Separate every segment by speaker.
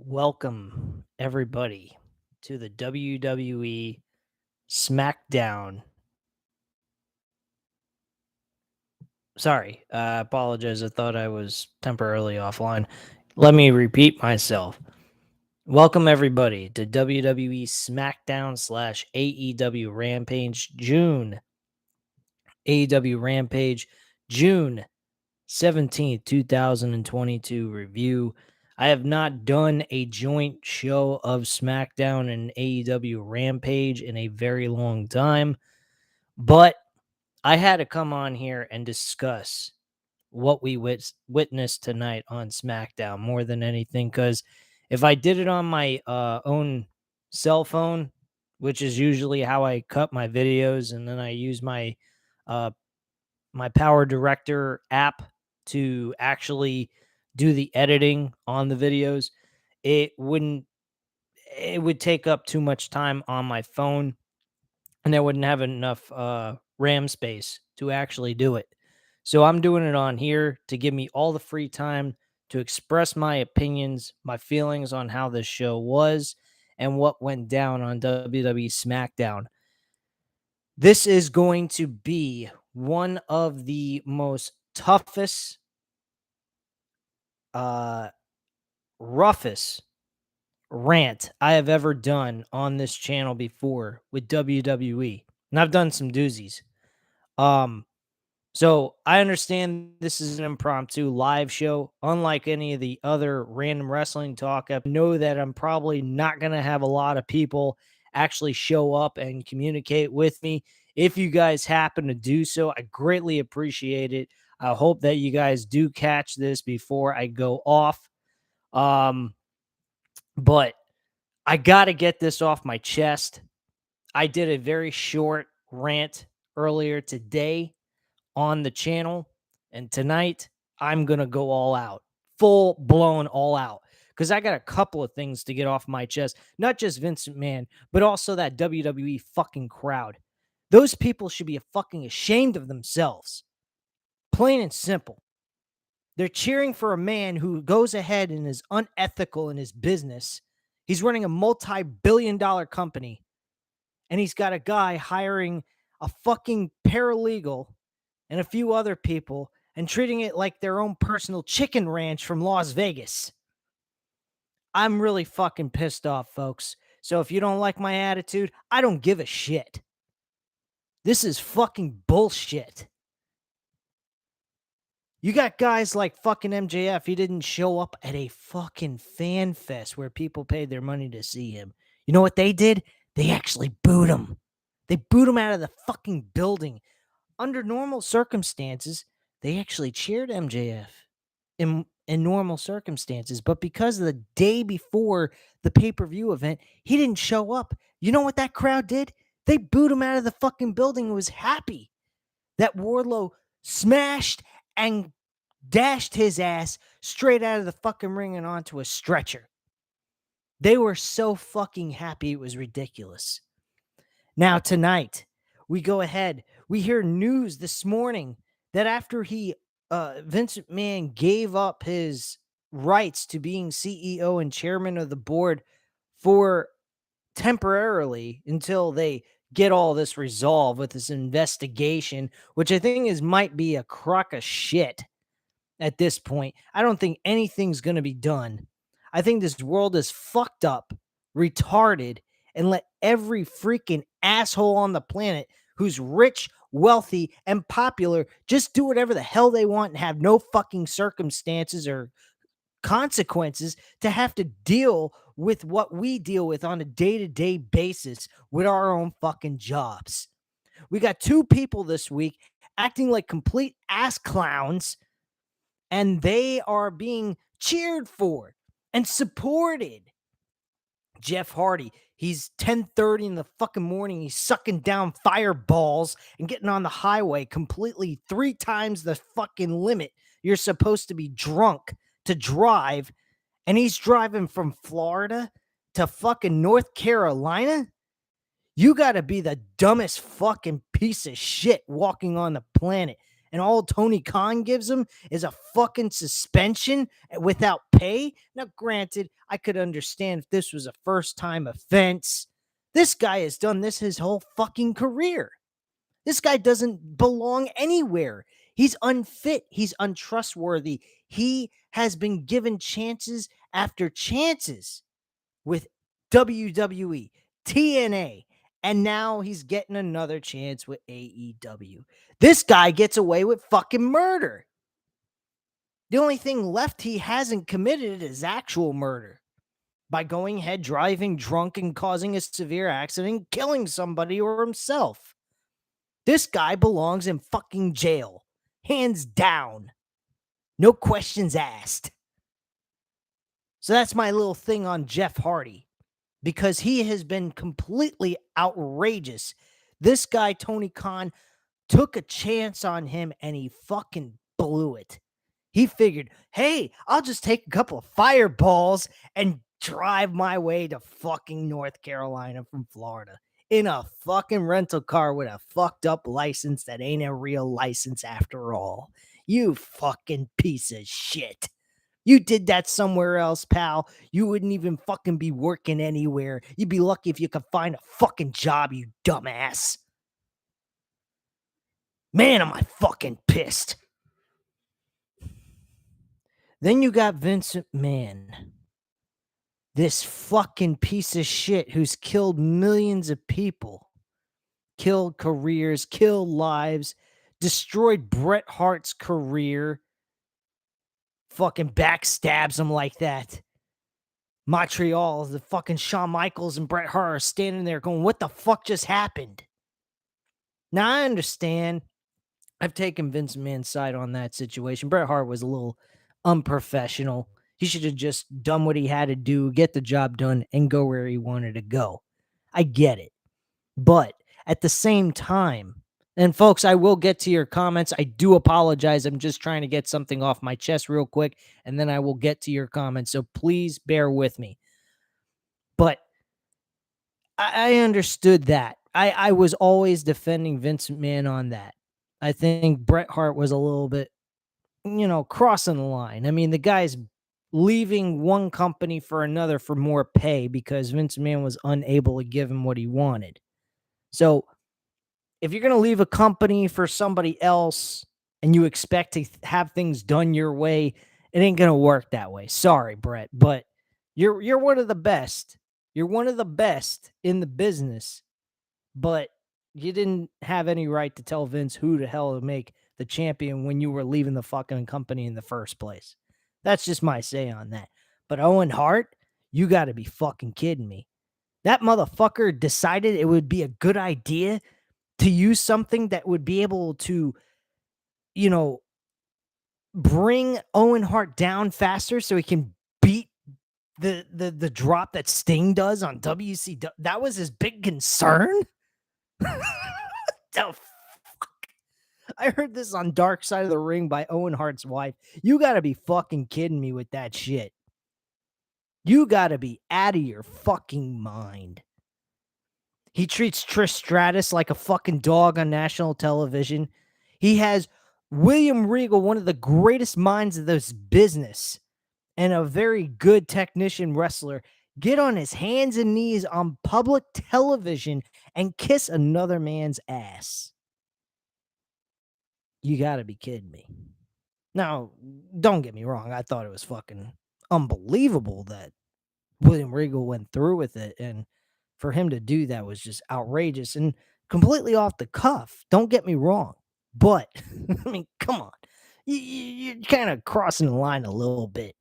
Speaker 1: Welcome, everybody, to the WWE Smackdown. Sorry, I apologize. I thought I was temporarily offline. Let me repeat myself. Welcome, everybody, to WWE Smackdown slash AEW Rampage June. AEW Rampage June 17th, 2022 review. I have not done a joint show of SmackDown and AEW Rampage in a very long time, but I had to come on here and discuss what we witnessed tonight on SmackDown more than anything, because if I did it on my own cell phone, which is usually how I cut my videos, and then I use uh, my Power Director app to actually do the editing on the videos, it wouldn't it would take up too much time on my phone, and I wouldn't have enough RAM space to actually do it. So I'm doing it on here to give me all the free time to express my opinions, my feelings on how this show was and what went down on WWE SmackDown. This is going to be one of the most toughest, uh, roughest rant I have ever done on this channel before with WWE. And I've done some doozies. Um, so I understand this is an impromptu live show, unlike any of the other random wrestling talk. I know that I'm probably not going to have a lot of people actually show up and communicate with me. If you guys happen to do so, I greatly appreciate it. I hope that you guys do catch this before I go off. Um, but I got to get this off my chest. I did a very short rant earlier today on the channel, and tonight I'm going to go all out, full blown all out, because I got a couple of things to get off my chest. Not just Vince McMahon, but also that WWE fucking crowd. Those people should be fucking ashamed of themselves. Plain and simple. They're cheering for a man who goes ahead and is unethical in his business. He's running a multi-billion-dollar company, and he's got a guy hiring a fucking paralegal and a few other people and treating it like their own personal chicken ranch from Las Vegas. I'm really fucking pissed off, folks. So if you don't like my attitude, I don't give a shit. This is fucking bullshit. You got guys like fucking MJF. He didn't show up at a fucking fan fest where people paid their money to see him. You know what they did? They actually booed him. They booed him out of the fucking building. Under normal circumstances, they actually cheered MJF in normal circumstances. But because of the day before the pay-per-view event, he didn't show up. You know what that crowd did? They booed him out of the fucking building and was happy that Wardlow smashed and dashed his ass straight out of the fucking ring and onto a stretcher. They were so fucking happy it was ridiculous. Now tonight, we go ahead. We hear news this morning that after Vince McMahon gave up his rights to being CEO and chairman of the board for temporarily until they get all this resolved with this investigation, which I think might be a crock of shit at this point. I don't think anything's going to be done. I think this world is fucked up, retarded, and let every freaking asshole on the planet who's rich, wealthy, and popular just do whatever the hell they want and have no fucking circumstances or consequences to have to deal with what we deal with on a day-to-day basis with our own fucking jobs. We got two people this week acting like complete ass clowns, and they are being cheered for and supported. Jeff Hardy, he's 10:30 in the fucking morning. He's sucking down fireballs and getting on the highway completely 3 times the fucking limit. You're supposed to be drunk to drive, and he's driving from Florida to fucking North Carolina. You got to be the dumbest fucking piece of shit walking on the planet. And all Tony Khan gives him is a fucking suspension without pay. Now, granted, I could understand if this was a first time offense. This guy has done this his whole fucking career. This guy doesn't belong anywhere. He's unfit. He's untrustworthy. He has been given chances after chances with WWE, TNA, and now he's getting another chance with AEW. This guy gets away with fucking murder. The only thing left he hasn't committed is actual murder by going ahead, driving drunk and causing a severe accident, killing somebody or himself. This guy belongs in fucking jail. Hands down. No questions asked. So that's my little thing on Jeff Hardy, because he has been completely outrageous. This guy, Tony Khan, took a chance on him and he fucking blew it. He figured, hey, I'll just take a couple of fireballs and drive my way to fucking North Carolina from Florida in a fucking rental car with a fucked up license that ain't a real license after all. You fucking piece of shit. You did that somewhere else, pal. You wouldn't even fucking be working anywhere. You'd be lucky if you could find a fucking job, you dumbass. Man, am I fucking pissed. Then you got Vince McMahon. This fucking piece of shit who's killed millions of people. Killed careers, killed lives, destroyed Bret Hart's career. Fucking backstabs him like that. Montreal, the fucking Shawn Michaels and Bret Hart are standing there going, what the fuck just happened? Now, I understand. I've taken Vince McMahon's side on that situation. Bret Hart was a little unprofessional. He should have just done what he had to do, get the job done, and go where he wanted to go. I get it. But at the same time, and folks, I will get to your comments. I do apologize. I'm just trying to get something off my chest real quick, and then I will get to your comments. So please bear with me. But I understood that. I was always defending Vince McMahon on that. I think Bret Hart was a little bit, crossing the line. I mean, the guy's leaving one company for another for more pay because Vince McMahon was unable to give him what he wanted. So if you're going to leave a company for somebody else and you expect to have things done your way, it ain't going to work that way. Sorry, Bret, but you're one of the best. You're one of the best in the business, but you didn't have any right to tell Vince who the hell to make the champion when you were leaving the fucking company in the first place. That's just my say on that. But Owen Hart, you got to be fucking kidding me. That motherfucker decided it would be a good idea to use something that would be able to, bring Owen Hart down faster so he can beat the drop that Sting does on WCW. That was his big concern? The fuck? I heard this on Dark Side of the Ring by Owen Hart's wife. You gotta be fucking kidding me with that shit. You gotta be out of your fucking mind. He treats Trish Stratus like a fucking dog on national television. He has William Regal, one of the greatest minds of this business and a very good technician wrestler, get on his hands and knees on public television and kiss another man's ass. You gotta be kidding me. Now, don't get me wrong. I thought it was fucking unbelievable that William Regal went through with it. And for him to do that was just outrageous and completely off the cuff. Don't get me wrong. But, I mean, come on. You're kind of crossing the line a little bit.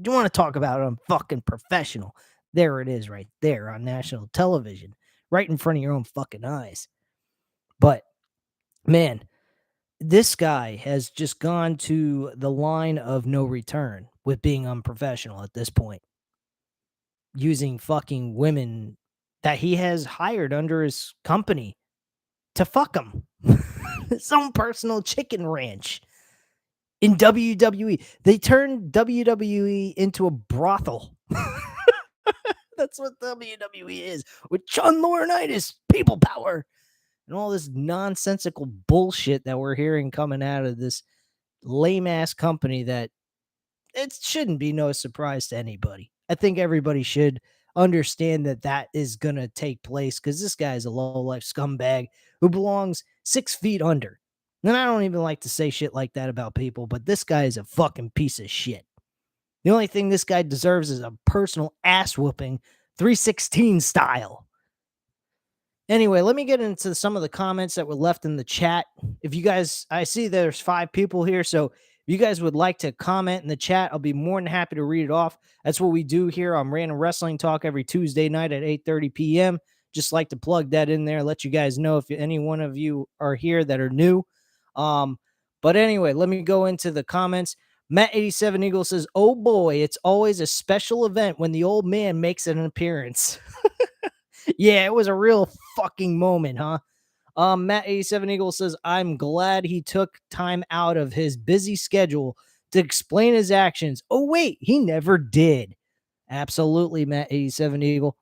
Speaker 1: You want to talk about unfucking professional. There it is right there on national television. Right in front of your own fucking eyes. But, man, this guy has just gone to the line of no return with being unprofessional at this point. Using fucking women that he has hired under his company to fuck him. His own personal chicken ranch in WWE. They turned WWE into a brothel. That's what WWE is. With John Laurinaitis, people power. and all this nonsensical bullshit that we're hearing coming out of this lame ass company that it shouldn't be no surprise to anybody. I think everybody should understand that that is going to take place because this guy is a low life scumbag who belongs 6 feet under. And I don't even like to say shit like that about people, but this guy is a fucking piece of shit. The only thing this guy deserves is a personal ass whooping, 316 style. Anyway, let me get into some of the comments that were left in the chat. If you guys, I see there's 5 people here, so if you guys would like to comment in the chat, I'll be more than happy to read it off. That's what we do here on Random Wrestling Talk every Tuesday night at 8:30 p.m. Just like to plug that in there, let you guys know if any one of you are here that are new. But anyway, let me go into the comments. Matt87 Eagle says, "Oh boy, it's always a special event when the old man makes an appearance." Yeah, it was a real fucking moment, huh? Matt87 Eagle says, "I'm glad he took time out of his busy schedule to explain his actions." Oh, wait, he never did. Absolutely, Matt87 Eagle.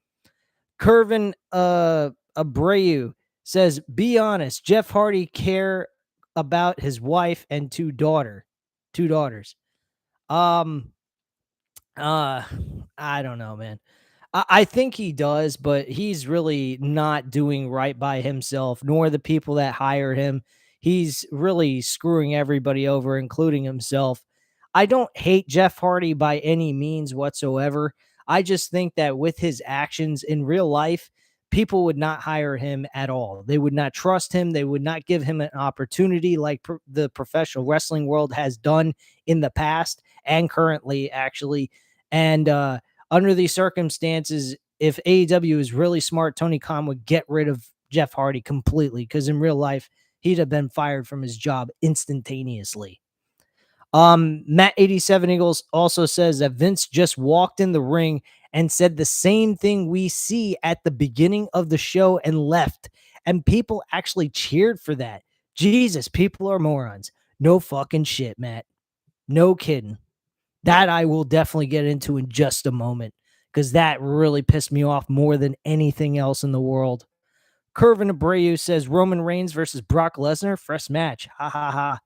Speaker 1: Curvin Abreu says, "Be honest, Jeff Hardy care about his wife and two daughters." Um, I don't know, man. I think he does, but he's really not doing right by himself, nor the people that hire him. He's really screwing everybody over, including himself. I don't hate Jeff Hardy by any means whatsoever. I just think that with his actions in real life, people would not hire him at all. They would not trust him. They would not give him an opportunity like the professional wrestling world has done in the past and currently, actually. And, under these circumstances, if AEW is really smart, Tony Khan would get rid of Jeff Hardy completely because in real life, he'd have been fired from his job instantaneously. Matt87 Eagles also says that Vince just walked in the ring and said the same thing we see at the beginning of the show and left. And people actually cheered for that. Jesus, people are morons. No fucking shit, Matt. No kidding. That I will definitely get into in just a moment because that really pissed me off more than anything else in the world. Curvin Abreu says Roman Reigns versus Brock Lesnar, fresh match. Ha ha ha.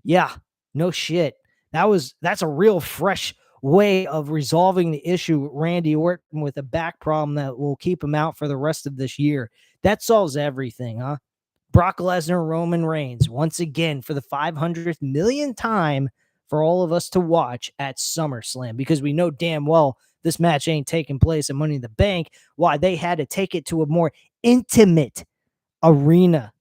Speaker 1: Yeah, no shit. That's a real fresh way of resolving the issue with Randy Orton with a back problem that will keep him out for the rest of this year. That solves everything, huh? Brock Lesnar, Roman Reigns, once again for the 500th millionth time for all of us to watch at SummerSlam because we know damn well this match ain't taking place at Money in the Bank. Why they had to take it to a more intimate arena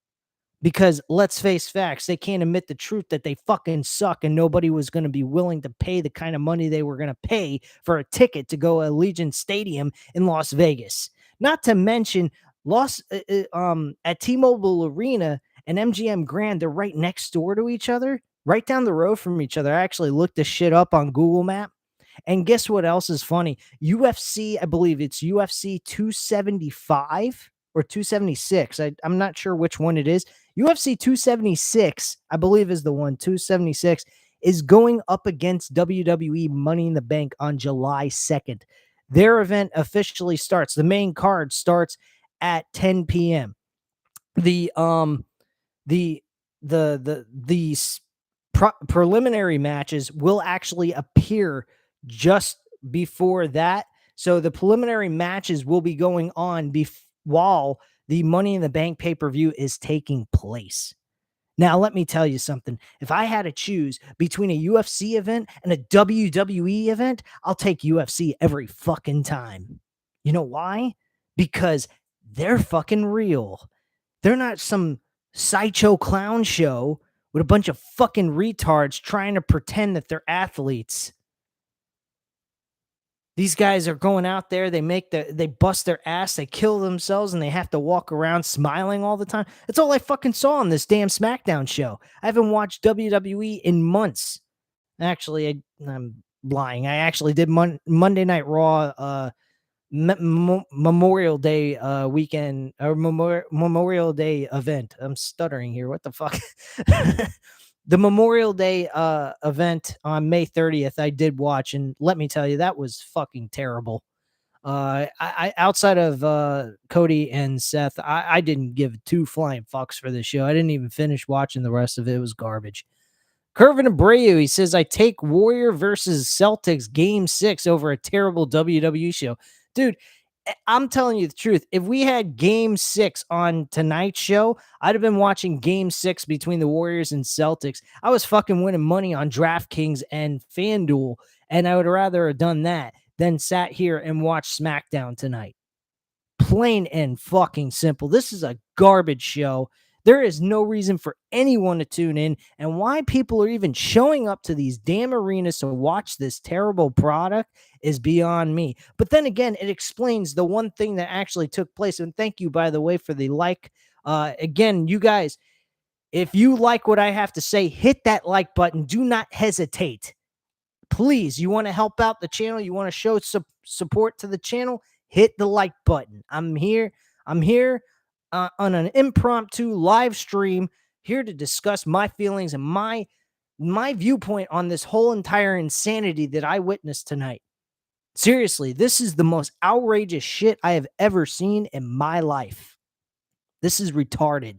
Speaker 1: because let's face facts, they can't admit the truth that they fucking suck and nobody was going to be willing to pay the kind of money they were going to pay for a ticket to go to Allegiant Stadium in Las Vegas. Not to mention at T-Mobile Arena and MGM Grand, they're right next door to each other, right down the road from each other. I actually looked this shit up on Google Map. And guess what else is funny? UFC, I believe it's UFC 275 or 276. I'm not sure which one it is. UFC 276, I believe, is the one. 276 is going up against WWE Money in the Bank on July 2nd. Their event officially starts. The main card starts at 10 p.m. The preliminary matches will actually appear just before that. So the preliminary matches will be going on while the Money in the Bank pay-per-view is taking place. Now, let me tell you something. If I had to choose between a UFC event and a WWE event, I'll take UFC every fucking time. You know why? Because they're fucking real. They're not some sideshow clown show with a bunch of fucking retards trying to pretend that they're athletes. These guys are going out there, they bust their ass, they kill themselves, and they have to walk around smiling all the time. That's all I fucking saw on this damn Smackdown show. I haven't watched WWE in months. Actually, I'm lying. I actually did Monday Night Raw Memorial Day weekend or Memorial Day event. I'm stuttering here. What the fuck? The Memorial Day event on May 30th, I did watch, and let me tell you, that was fucking terrible. I outside of Cody and Seth, I didn't give two flying fucks for this show. I didn't even finish watching the rest of it. It was garbage. Curvin Abreu, he says, I take Warrior versus Celtics game 6 over a terrible WWE show. Dude, I'm telling you the truth. If we had game 6 on tonight's show, I'd have been watching game 6 between the Warriors and Celtics. I was fucking winning money on DraftKings and FanDuel, and I would rather have done that than sat here and watched SmackDown tonight. Plain and fucking simple. This is a garbage show. There is no reason for anyone to tune in, and why people are even showing up to these damn arenas to watch this terrible product is beyond me. But then again, it explains the one thing that actually took place. And thank you, by the way, for the like. Again, you guys, if you like what I have to say, hit that like button. Do not hesitate. Please, you want to help out the channel, you want to show support to the channel, hit the like button. I'm here on an impromptu live stream, here to discuss my feelings and my viewpoint on this whole entire insanity that I witnessed tonight. Seriously, this is the most outrageous shit I have ever seen in my life. This is retarded.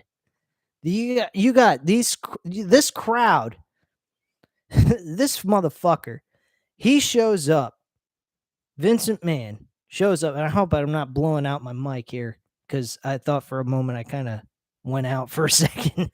Speaker 1: You got this crowd, this motherfucker, he shows up. Vincent McMahon shows up, and I hope I'm not blowing out my mic here, because I thought for a moment I kind of went out for a second.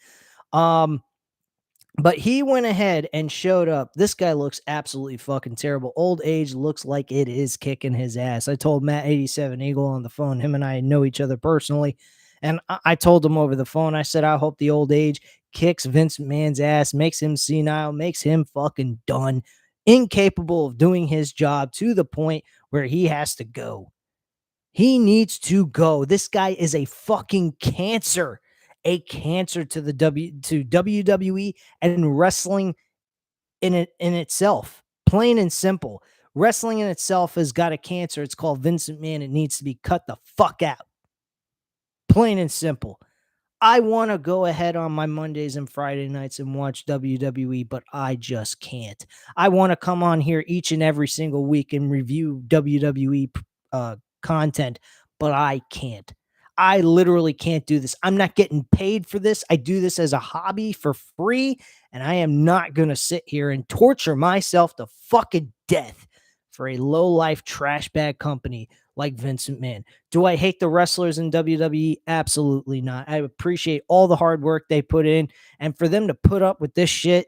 Speaker 1: But he went ahead and showed up. This guy looks absolutely fucking terrible. Old age looks like it is kicking his ass. I told Matt 87 Eagle on the phone. Him and I know each other personally. And I told him over the phone, I said, I hope the old age kicks Vince McMahon's ass, makes him senile, makes him fucking done, incapable of doing his job to the point where he has to go. He needs to go. This guy is a fucking cancer. A cancer to the WWE and wrestling in itself. Plain and simple. Wrestling in itself has got a cancer. It's called Vincent McMahon. It needs to be cut the fuck out. Plain and simple. I want to go ahead on my Mondays and Friday nights and watch WWE, but I just can't. I want to come on here each and every single week and review WWE content, but I can't. I literally can't do this. I'm not getting paid for this. I do this as a hobby for free, and I am not going to sit here and torture myself to fucking death for a low-life trash bag company like Vincent McMahon. Do I hate the wrestlers in WWE? Absolutely not. I appreciate all the hard work they put in, and for them to put up with this shit,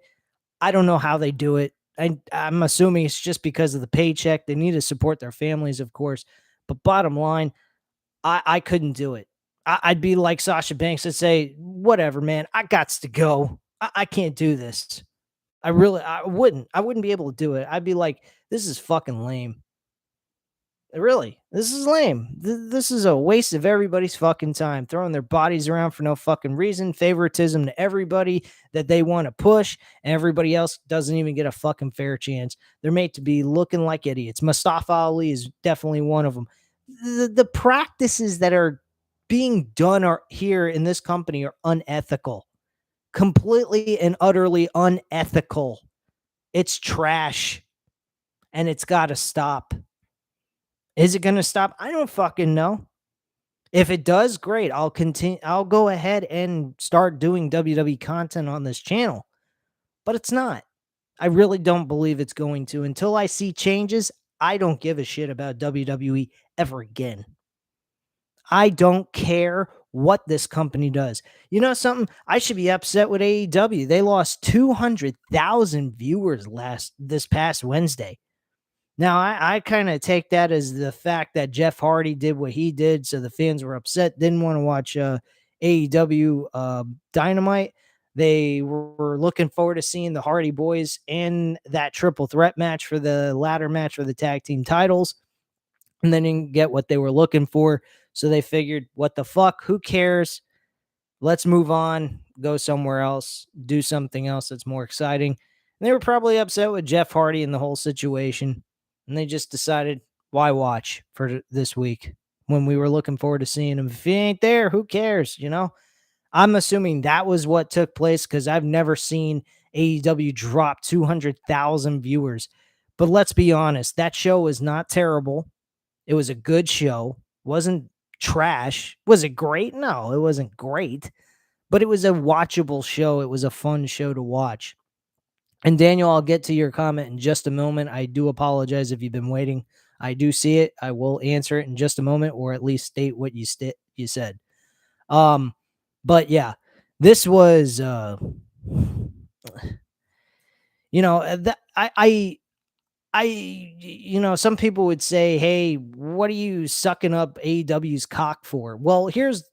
Speaker 1: I don't know how they do it. I'm assuming it's just because of the paycheck. They need to support their families, of course. But bottom line, I couldn't do it. I'd be like Sasha Banks and say, whatever, man, I gots to go. I can't do this. I wouldn't be able to do it. I'd be like, this is fucking lame. Really, this is lame. This is a waste of everybody's fucking time, throwing their bodies around for no fucking reason, favoritism to everybody that they want to push, and everybody else doesn't even get a fucking fair chance. They're made to be looking like idiots. Mustafa Ali is definitely one of them. The practices that are being done here in this company are unethical. Completely and utterly unethical. It's trash, and it's got to stop. Is it going to stop? I don't fucking know. If it does, great. I'll continue. I'll go ahead and start doing WWE content on this channel. But it's not. I really don't believe it's going to. Until I see changes, I don't give a shit about WWE ever again. I don't care what this company does. You know something? I should be upset with AEW. They lost 200,000 viewers this past Wednesday. Now, I kind of take that as the fact that Jeff Hardy did what he did, so the fans were upset, didn't want to watch AEW Dynamite. They were looking forward to seeing the Hardy Boys in that triple threat match for the ladder match for the tag team titles, and they didn't get what they were looking for, so they figured, what the fuck, who cares? Let's move on, go somewhere else, do something else that's more exciting. And they were probably upset with Jeff Hardy and the whole situation. And they just decided, why watch for this week when we were looking forward to seeing him? If he ain't there, who cares? You know, I'm assuming that was what took place, because I've never seen AEW drop 200,000 viewers. But let's be honest, that show was not terrible. It was a good show. Wasn't trash. Was it great? No, it wasn't great, but it was a watchable show. It was a fun show to watch. And Daniel, I'll get to your comment in just a moment. I do apologize if you've been waiting. I do see it. I will answer it in just a moment, or at least state what you said. Um, but yeah, this was that some people would say, "Hey, what are you sucking up AEW's cock for?" Well, here's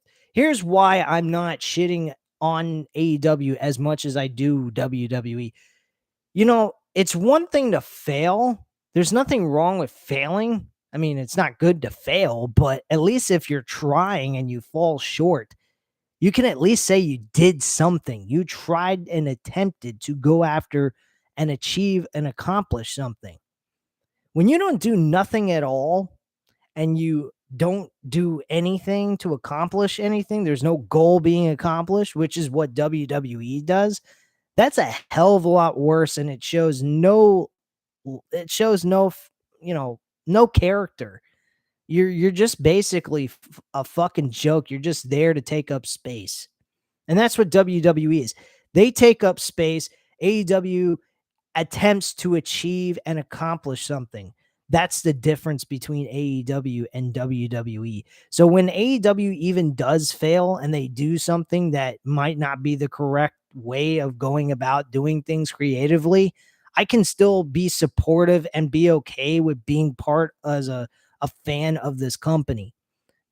Speaker 1: why I'm not shitting on AEW as much as I do WWE. It's one thing to fail. There's nothing wrong with failing. I mean, it's not good to fail, but at least if you're trying and you fall short, you can at least say you did something. You tried and attempted to go after and achieve and accomplish something. When you don't do nothing at all and you don't do anything to accomplish anything, there's no goal being accomplished, which is what WWE does. That's a hell of a lot worse, and it shows no character. You're just basically a fucking joke. You're just there to take up space. And that's what WWE is. They take up space. AEW attempts to achieve and accomplish something. That's the difference between AEW and WWE. So when AEW even does fail and they do something that might not be the correct way of going about doing things creatively, I can still be supportive and be okay with being part as a fan of this company.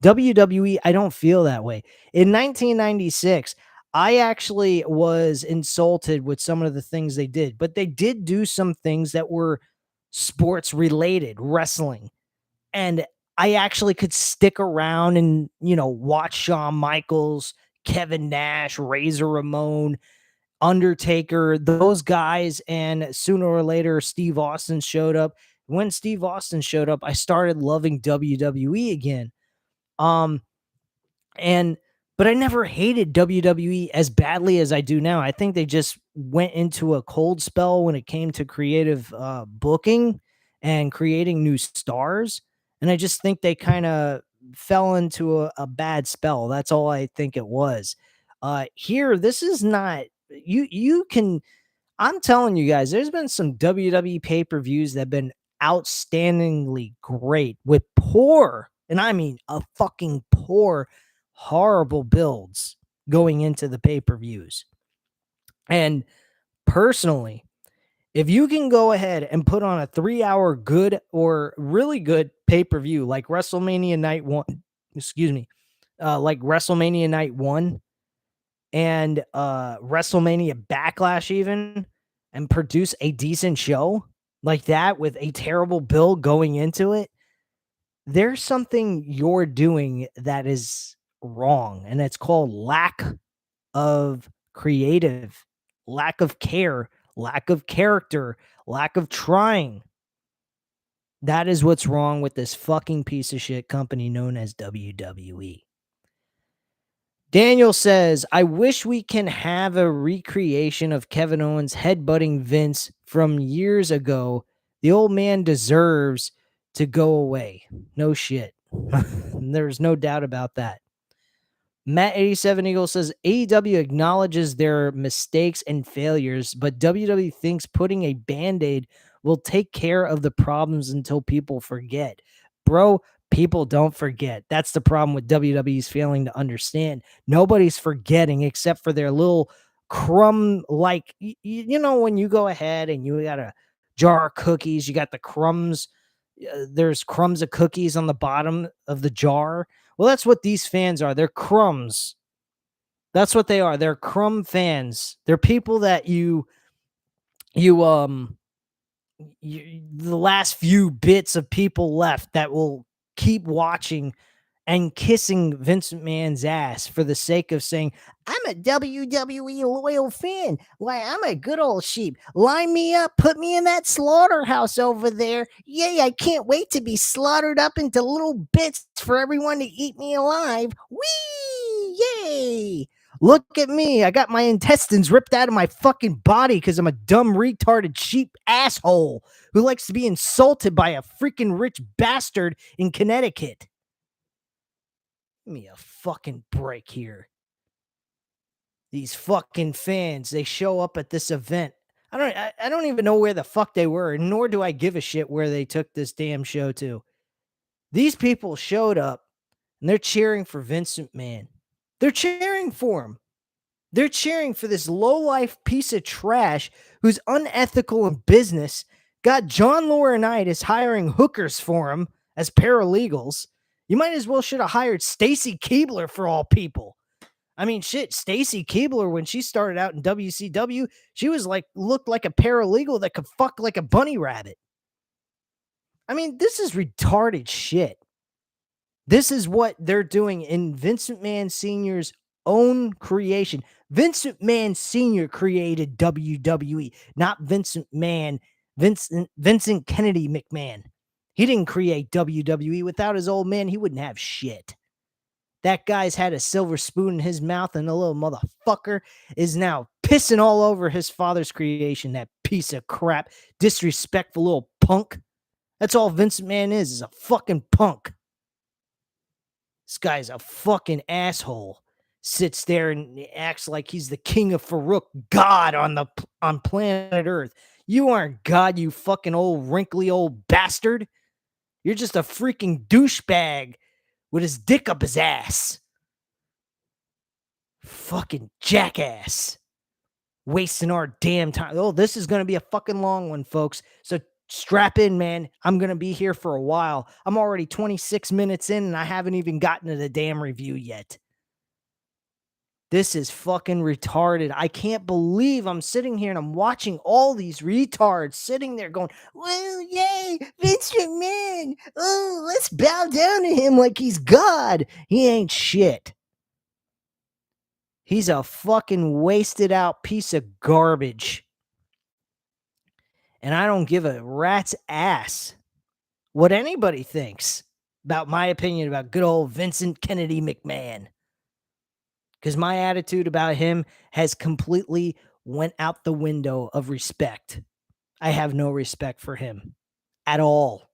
Speaker 1: WWE, I don't feel that way. In 1996, I actually was insulted with some of the things they did, but they did do some things that were sports related, wrestling. And I actually could stick around and, watch Shawn Michaels, Kevin Nash, Razor Ramon, Undertaker, those guys. And sooner or later, Steve Austin showed up. When Steve Austin showed up, I started loving WWE again. Um, and but I never hated WWE as badly as I do now. I think they just went into a cold spell when it came to creative booking and creating new stars. And I just think they kind of fell into a bad spell. That's all I think it was. Here, this is not you can I'm telling you guys, there's been some WWE pay-per-views that have been outstandingly great with poor, and I mean a fucking poor, horrible builds going into the pay-per-views. And personally, if you can go ahead and put on a 3-hour good or really good pay-per-view like WrestleMania Night 1, excuse me, like WrestleMania Night 1 and WrestleMania Backlash even, and produce a decent show like that with a terrible build going into it, there's something you're doing that is wrong, and it's called lack of creative, lack of care, lack of character, lack of trying. That is what's wrong with this fucking piece of shit company known as WWE. Daniel says, I wish we can have a recreation of Kevin Owens headbutting Vince from years ago. The old man deserves to go away. No shit. There's no doubt about that. Matt87 Eagle says AEW acknowledges their mistakes and failures, but WWE thinks putting a band-aid will take care of the problems until people forget. Bro, people don't forget. That's the problem with WWE's failing to understand. Nobody's forgetting except for their little crumb, like, when you go ahead and you got a jar of cookies, you got the crumbs. There's crumbs of cookies on the bottom of the jar. Well, that's what these fans are. They're crumbs. That's what they are. They're crumb fans. They're people that the last few bits of people left that will keep watching and kissing Vince McMahon's ass for the sake of saying, I'm a WWE loyal fan. Why, I'm a good old sheep. Line me up. Put me in that slaughterhouse over there. Yay, I can't wait to be slaughtered up into little bits for everyone to eat me alive. Whee! Yay! Look at me. I got my intestines ripped out of my fucking body because I'm a dumb, retarded, cheap asshole who likes to be insulted by a freaking rich bastard in Connecticut. Give me a fucking break here. These fucking fans, they show up at this event. I don't even know where the fuck they were, nor do I give a shit where they took this damn show to. These people showed up and they're cheering for Vince McMahon. They're cheering for him. They're cheering for this low-life piece of trash who's unethical in business, got John Laurinaitis hiring hookers for him as paralegals. You might as well should have hired Stacy Keibler for all people. I mean, shit, Stacy Keibler, when she started out in WCW, she was like, looked like a paralegal that could fuck like a bunny rabbit. I mean, this is retarded shit. This is what they're doing in Vince McMahon Sr.'s own creation. Vince McMahon Sr. created WWE, not Vincent Kennedy McMahon. He didn't create WWE. Without his old man, he wouldn't have shit. That guy's had a silver spoon in his mouth, and the little motherfucker is now pissing all over his father's creation, that piece of crap, disrespectful little punk. That's all Vince McMahon is a fucking punk. This guy's a fucking asshole. Sits there and acts like he's the king of Farouk, God on planet Earth. You aren't God, you fucking old wrinkly old bastard. You're just a freaking douchebag with his dick up his ass. Fucking jackass. Wasting our damn time. Oh, this is going to be a fucking long one, folks. So strap in, man. I'm going to be here for a while. I'm already 26 minutes in and I haven't even gotten to the damn review yet. This is fucking retarded. I can't believe I'm sitting here and I'm watching all these retards sitting there going, well, yay, Vince McMahon. Oh, let's bow down to him like he's God. He ain't shit. He's a fucking wasted out piece of garbage. And I don't give a rat's ass what anybody thinks about my opinion about good old Vincent Kennedy McMahon. Because my attitude about him has completely went out the window of respect. I have no respect for him at all.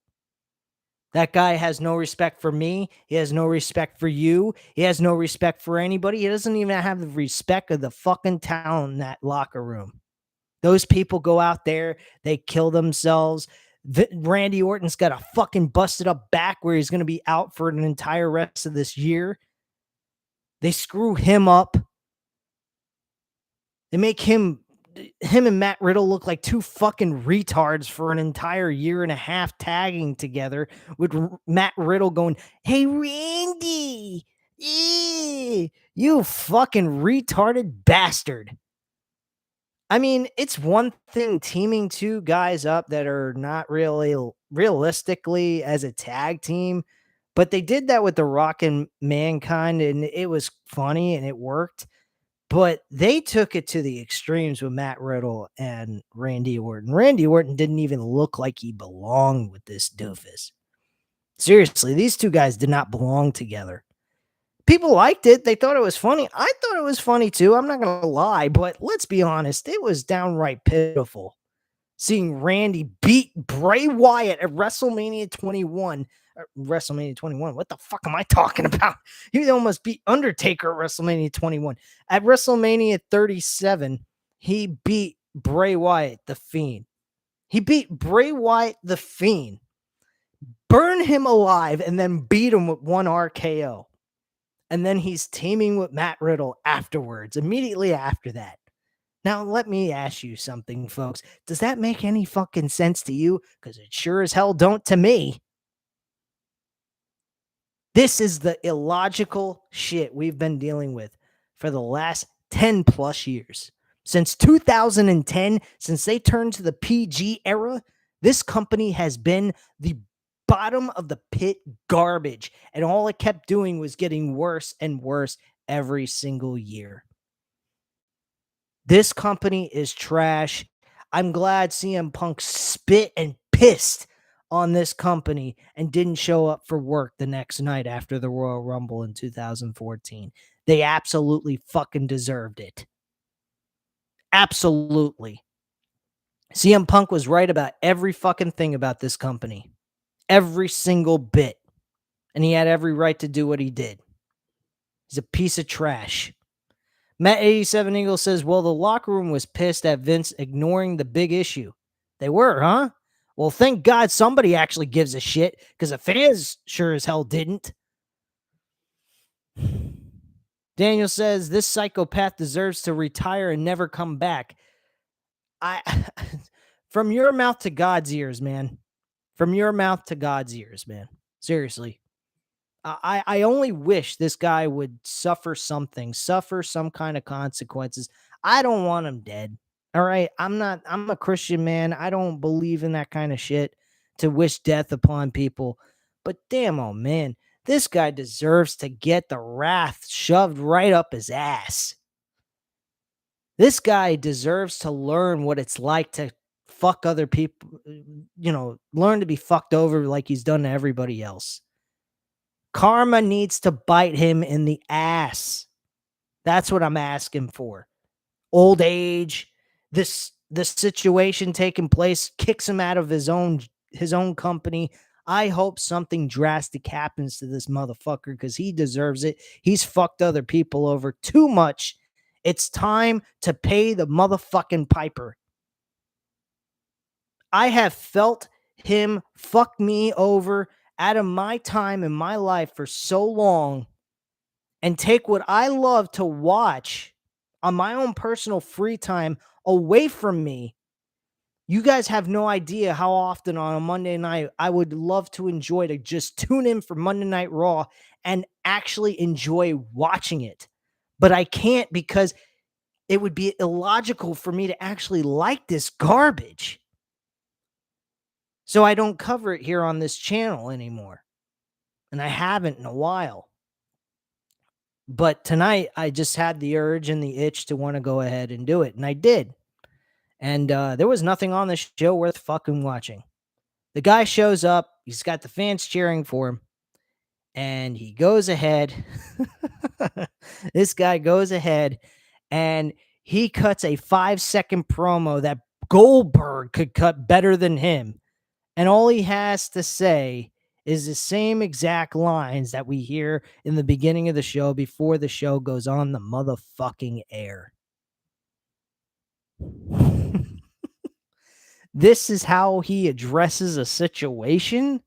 Speaker 1: That guy has no respect for me. He has no respect for you. He has no respect for anybody. He doesn't even have the respect of the fucking talent in that locker room. Those people go out there, they kill themselves. Randy Orton's got a fucking busted up back where he's going to be out for an entire rest of this year. They screw him up. They make him and Matt Riddle look like two fucking retards for an entire year and a half tagging together with Matt Riddle going, hey, Randy, you fucking retarded bastard. I mean, it's one thing teaming two guys up that are not really realistically as a tag team, but they did that with The Rock and Mankind, and it was funny and it worked. But they took it to the extremes with Matt Riddle and Randy Orton. Randy Orton didn't even look like he belonged with this doofus. Seriously, these two guys did not belong together. People liked it. They thought it was funny. I thought it was funny too. I'm not going to lie, but let's be honest. It was downright pitiful seeing Randy beat Bray Wyatt at WrestleMania 21. WrestleMania 21. What the fuck am I talking about? He almost beat Undertaker at WrestleMania 21. At WrestleMania 37, he beat Bray Wyatt, the Fiend. He beat Bray Wyatt, the Fiend, burn him alive, and then beat him with one RKO. And then he's teaming with Matt Riddle afterwards, immediately after that. Now, let me ask you something, folks. Does that make any fucking sense to you? Because it sure as hell don't to me. This is the illogical shit we've been dealing with for the last 10 plus years. Since 2010, since they turned to the PG era, this company has been the bottom of the pit garbage. And all it kept doing was getting worse and worse every single year. This company is trash. I'm glad CM Punk spit and pissed on this company and didn't show up for work the next night after the Royal Rumble in 2014. They absolutely fucking deserved it. Absolutely. CM Punk was right about every fucking thing about this company. Every single bit. And he had every right to do what he did. He's a piece of trash. Matt87 Eagle says, well, the locker room was pissed at Vince ignoring the big issue. They were, huh? Well, thank God somebody actually gives a shit, because the fans sure as hell didn't. Daniel says, this psychopath deserves to retire and never come back. From your mouth to God's ears, man. From your mouth to God's ears, man. Seriously. I only wish this guy would suffer some kind of consequences. I don't want him dead. All right. I'm a Christian man. I don't believe in that kind of shit to wish death upon people. But damn, oh man, this guy deserves to get the wrath shoved right up his ass. This guy deserves to learn what it's like to fuck other people, learn to be fucked over like he's done to everybody else. Karma needs to bite him in the ass. That's what I'm asking for. Old age, the situation taking place kicks him out of his own company. I hope something drastic happens to this motherfucker because he deserves it. He's fucked other people over too much. It's time to pay the motherfucking piper. I have felt him fuck me over out of my time in my life for so long and take what I love to watch on my own personal free time away from me. You guys have no idea how often on a Monday night I would love to enjoy to just tune in for Monday Night Raw and actually enjoy watching it. But I can't because it would be illogical for me to actually like this garbage. So I don't cover it here on this channel anymore. And I haven't in a while. But tonight, I just had the urge and the itch to want to go ahead and do it. And I did. And there was nothing on the show worth fucking watching. The guy shows up. He's got the fans cheering for him. And he goes ahead. This guy goes ahead. And he cuts a 5-second promo that Goldberg could cut better than him. And all he has to say is the same exact lines that we hear in the beginning of the show before the show goes on the motherfucking air. This is how he addresses a situation.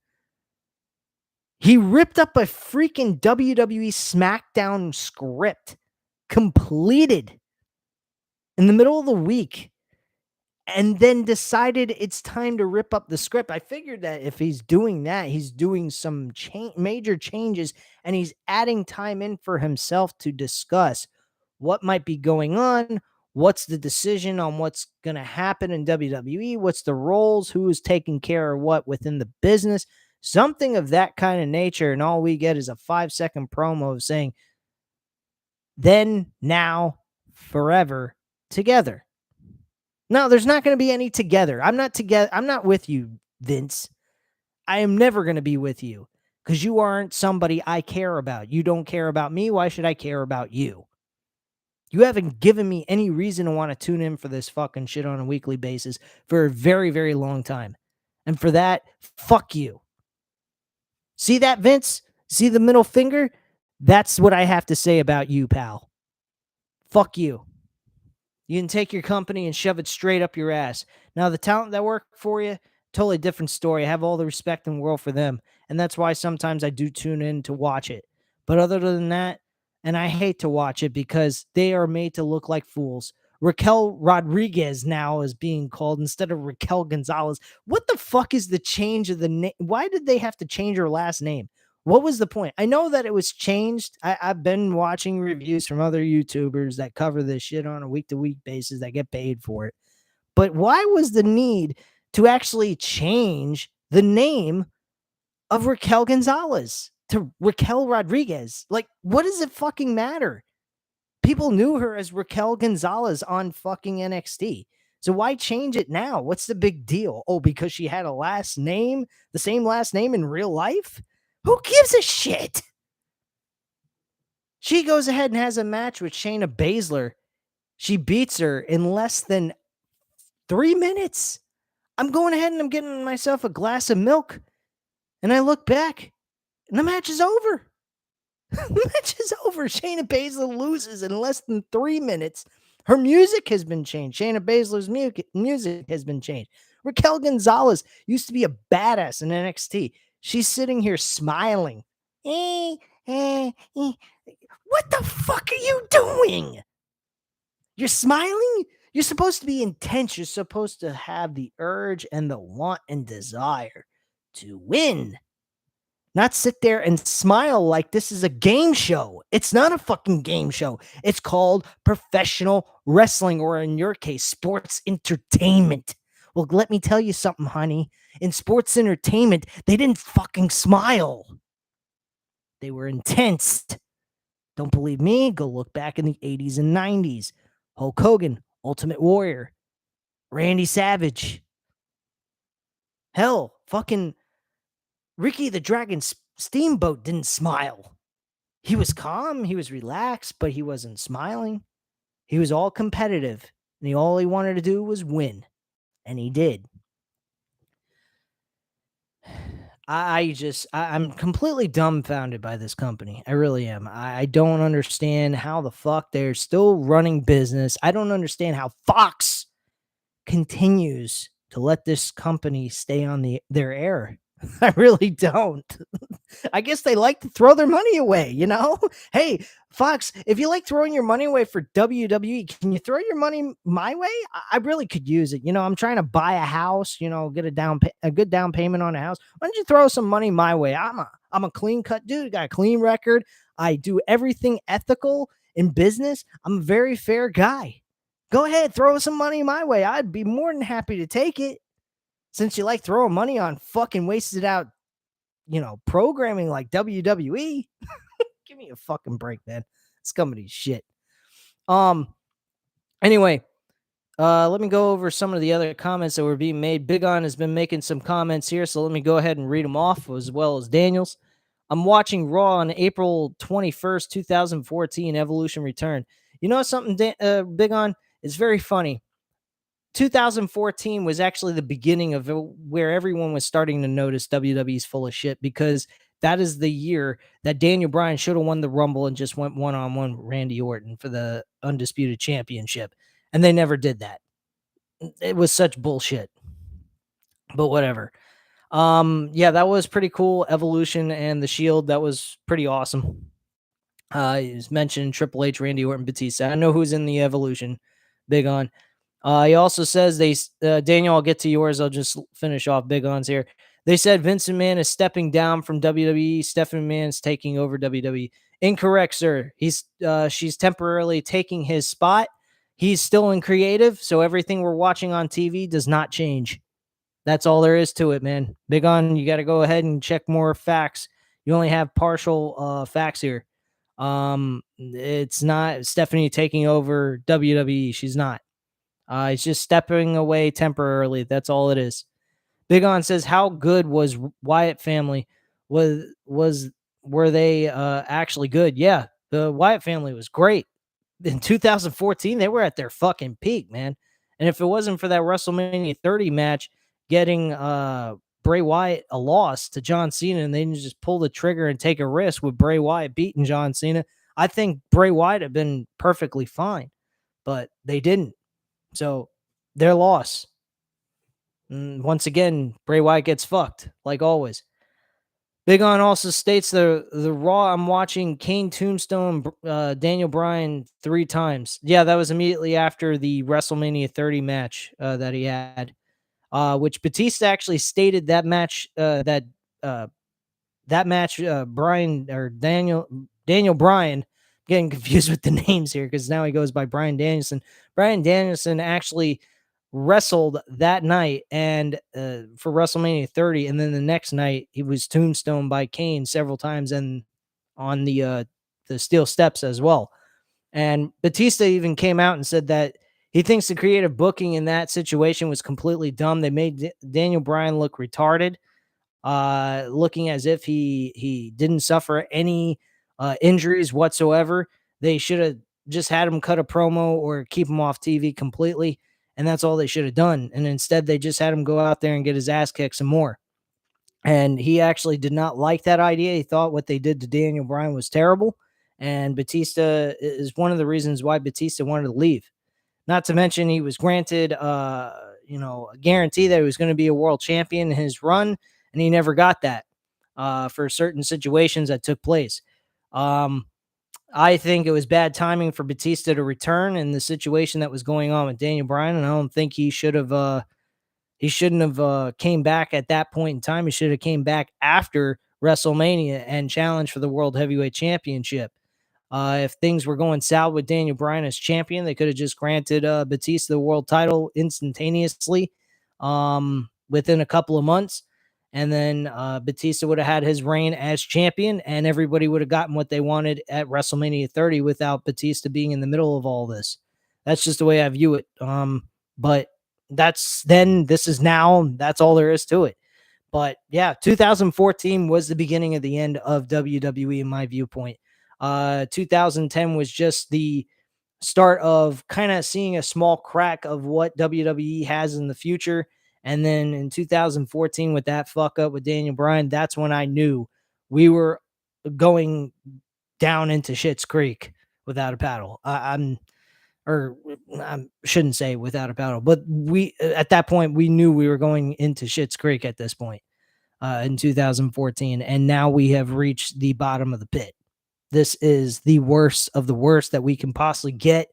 Speaker 1: He ripped up a freaking WWE Smackdown script, completed in the middle of the week, and then decided it's time to rip up the script. I figured that if he's doing that, he's doing some major changes, and he's adding time in for himself to discuss what might be going on, what's the decision on what's going to happen in WWE, what's the roles, who is taking care of what within the business, something of that kind of nature. And all we get is a 5-second promo of saying, then, now, forever, together. No, there's not going to be any together. I'm not with you, Vince. I am never going to be with you because you aren't somebody I care about. You don't care about me. Why should I care about you? You haven't given me any reason to want to tune in for this fucking shit on a weekly basis for a very, very long time. And for that, fuck you. See that, Vince? See the middle finger? That's what I have to say about you, pal. Fuck you. You can take your company and shove it straight up your ass. Now, the talent that work for you, totally different story. I have all the respect in the world for them. And that's why sometimes I do tune in to watch it. But other than that, and I hate to watch it because they are made to look like fools. Raquel Rodriguez now is being called instead of Raquel Gonzalez. What the fuck is the change of the name? Why did they have to change her last name? What was the point? I know that it was changed. I've been watching reviews from other YouTubers that cover this shit on a week-to-week basis that get paid for it. But why was the need to actually change the name of Raquel Gonzalez to Raquel Rodriguez? Like, what does it fucking matter? People knew her as Raquel Gonzalez on fucking NXT. So why change it now? What's the big deal? Oh, because she had a last name, the same last name in real life? Who gives a shit? She goes ahead and has a match with Shayna Baszler. She beats her in less than 3 minutes. I'm going ahead and I'm getting myself a glass of milk. And I look back and the match is over. The match is over. Shayna Baszler loses in less than 3 minutes. Her music has been changed. Shayna Baszler's music has been changed. Raquel Gonzalez used to be a badass in NXT. She's sitting here smiling. What the fuck are you doing? You're smiling? You're supposed to be intense. You're supposed to have the urge and the want and desire to win. Not sit there and smile like this is a game show. It's not a fucking game show. It's called professional wrestling, or in your case, sports entertainment. Well, let me tell you something, honey. In sports entertainment, they didn't fucking smile. They were intense. Don't believe me? Go look back in the 80s and 90s. Hulk Hogan, Ultimate Warrior, Randy Savage. Hell, fucking Ricky the Dragon Steamboat didn't smile. He was calm, he was relaxed, but he wasn't smiling. He was all competitive, and all he wanted to do was win, and he did. I'm completely dumbfounded by this company. I really am. I don't understand how the fuck they're still running business. I don't understand how Fox continues to let this company stay on their air. I really don't. I guess they like to throw their money away, you know? Hey, Fox, if you like throwing your money away for WWE, can you throw your money my way? I really could use it. You know, I'm trying to buy a house, you know, get a good down payment on a house. Why don't you throw some money my way? I'm a clean cut dude, got a clean record. I do everything ethical in business. I'm a very fair guy. Go ahead, throw some money my way. I'd be more than happy to take it. Since you like throwing money on fucking wasted out, you know, programming like WWE. Give me a fucking break, man. This company's shit. Anyway, let me go over some of the other comments that were being made. Big On has been making some comments here, so let me go ahead and read them off, as well as Daniel's. I'm watching Raw on April 21st, 2014, Evolution Return. You know something, Big On? It's very funny. 2014 was actually the beginning of where everyone was starting to notice WWE's full of shit, because that is the year that Daniel Bryan should have won the Rumble and just went one-on-one with Randy Orton for the Undisputed Championship. And they never did that. It was such bullshit. But whatever. Yeah, that was pretty cool. Evolution and the Shield, that was pretty awesome. He was mentioned Triple H, Randy Orton, Batista. I know who's in the Evolution. Big On. He also says Daniel, I'll get to yours. I'll just finish off Big On's here. They said Vince McMahon is stepping down from WWE. Stephanie McMahon is taking over WWE. Incorrect, sir. She's temporarily taking his spot. He's still in creative, so everything we're watching on TV does not change. That's all there is to it, man. Big On, you got to go ahead and check more facts. You only have partial facts here. It's not Stephanie taking over WWE. She's not. It's just stepping away temporarily. That's all it is. Big On says, how good was Wyatt family? Were they actually good? Yeah, the Wyatt family was great. In 2014, they were at their fucking peak, man. And if it wasn't for that WrestleMania 30 match getting Bray Wyatt a loss to John Cena, and they didn't just pull the trigger and take a risk with Bray Wyatt beating John Cena, I think Bray Wyatt had been perfectly fine. But they didn't. So their loss. Once again, Bray Wyatt gets fucked, like always. Big On also states the Raw I'm watching Kane Tombstone Daniel Bryan 3 times. Yeah, that was immediately after the WrestleMania 30 match that he had, which Batista actually stated that match Bryan or Daniel Bryan, getting confused with the names here because now he goes by Bryan Danielson. Bryan Danielson actually wrestled that night and for WrestleMania 30, and then the next night he was tombstoned by Kane several times and on the steel steps as well. And Batista even came out and said that he thinks the creative booking in that situation was completely dumb. They made Daniel Bryan look retarded, looking as if he didn't suffer any injuries whatsoever. They should have just had him cut a promo or keep him off TV completely. And that's all they should have done. And instead, they just had him go out there and get his ass kicked some more. And he actually did not like that idea. He thought what they did to Daniel Bryan was terrible. And Batista is one of the reasons why Batista wanted to leave. Not to mention, he was granted, a guarantee that he was going to be a world champion in his run, and he never got that for certain situations that took place. I think it was bad timing for Batista to return in the situation that was going on with Daniel Bryan, and I don't think he should have. He shouldn't have came back at that point in time. He should have came back after WrestleMania and challenged for the World Heavyweight Championship. If things were going south with Daniel Bryan as champion, they could have just granted Batista the world title instantaneously within a couple of months. And then Batista would have had his reign as champion, and everybody would have gotten what they wanted at WrestleMania 30 without Batista being in the middle of all this. That's just the way I view it. But that's then, this is now, that's all there is to it. But yeah, 2014 was the beginning of the end of WWE in my viewpoint. 2010 was just the start of kind of seeing a small crack of what WWE has in the future. And then in 2014, with that fuck up with Daniel Bryan, that's when I knew we were going down into Shit's Creek without a paddle. I shouldn't say without a paddle, but we, at that point, we knew we were going into Shit's Creek at this point in 2014. And now we have reached the bottom of the pit. This is the worst of the worst that we can possibly get.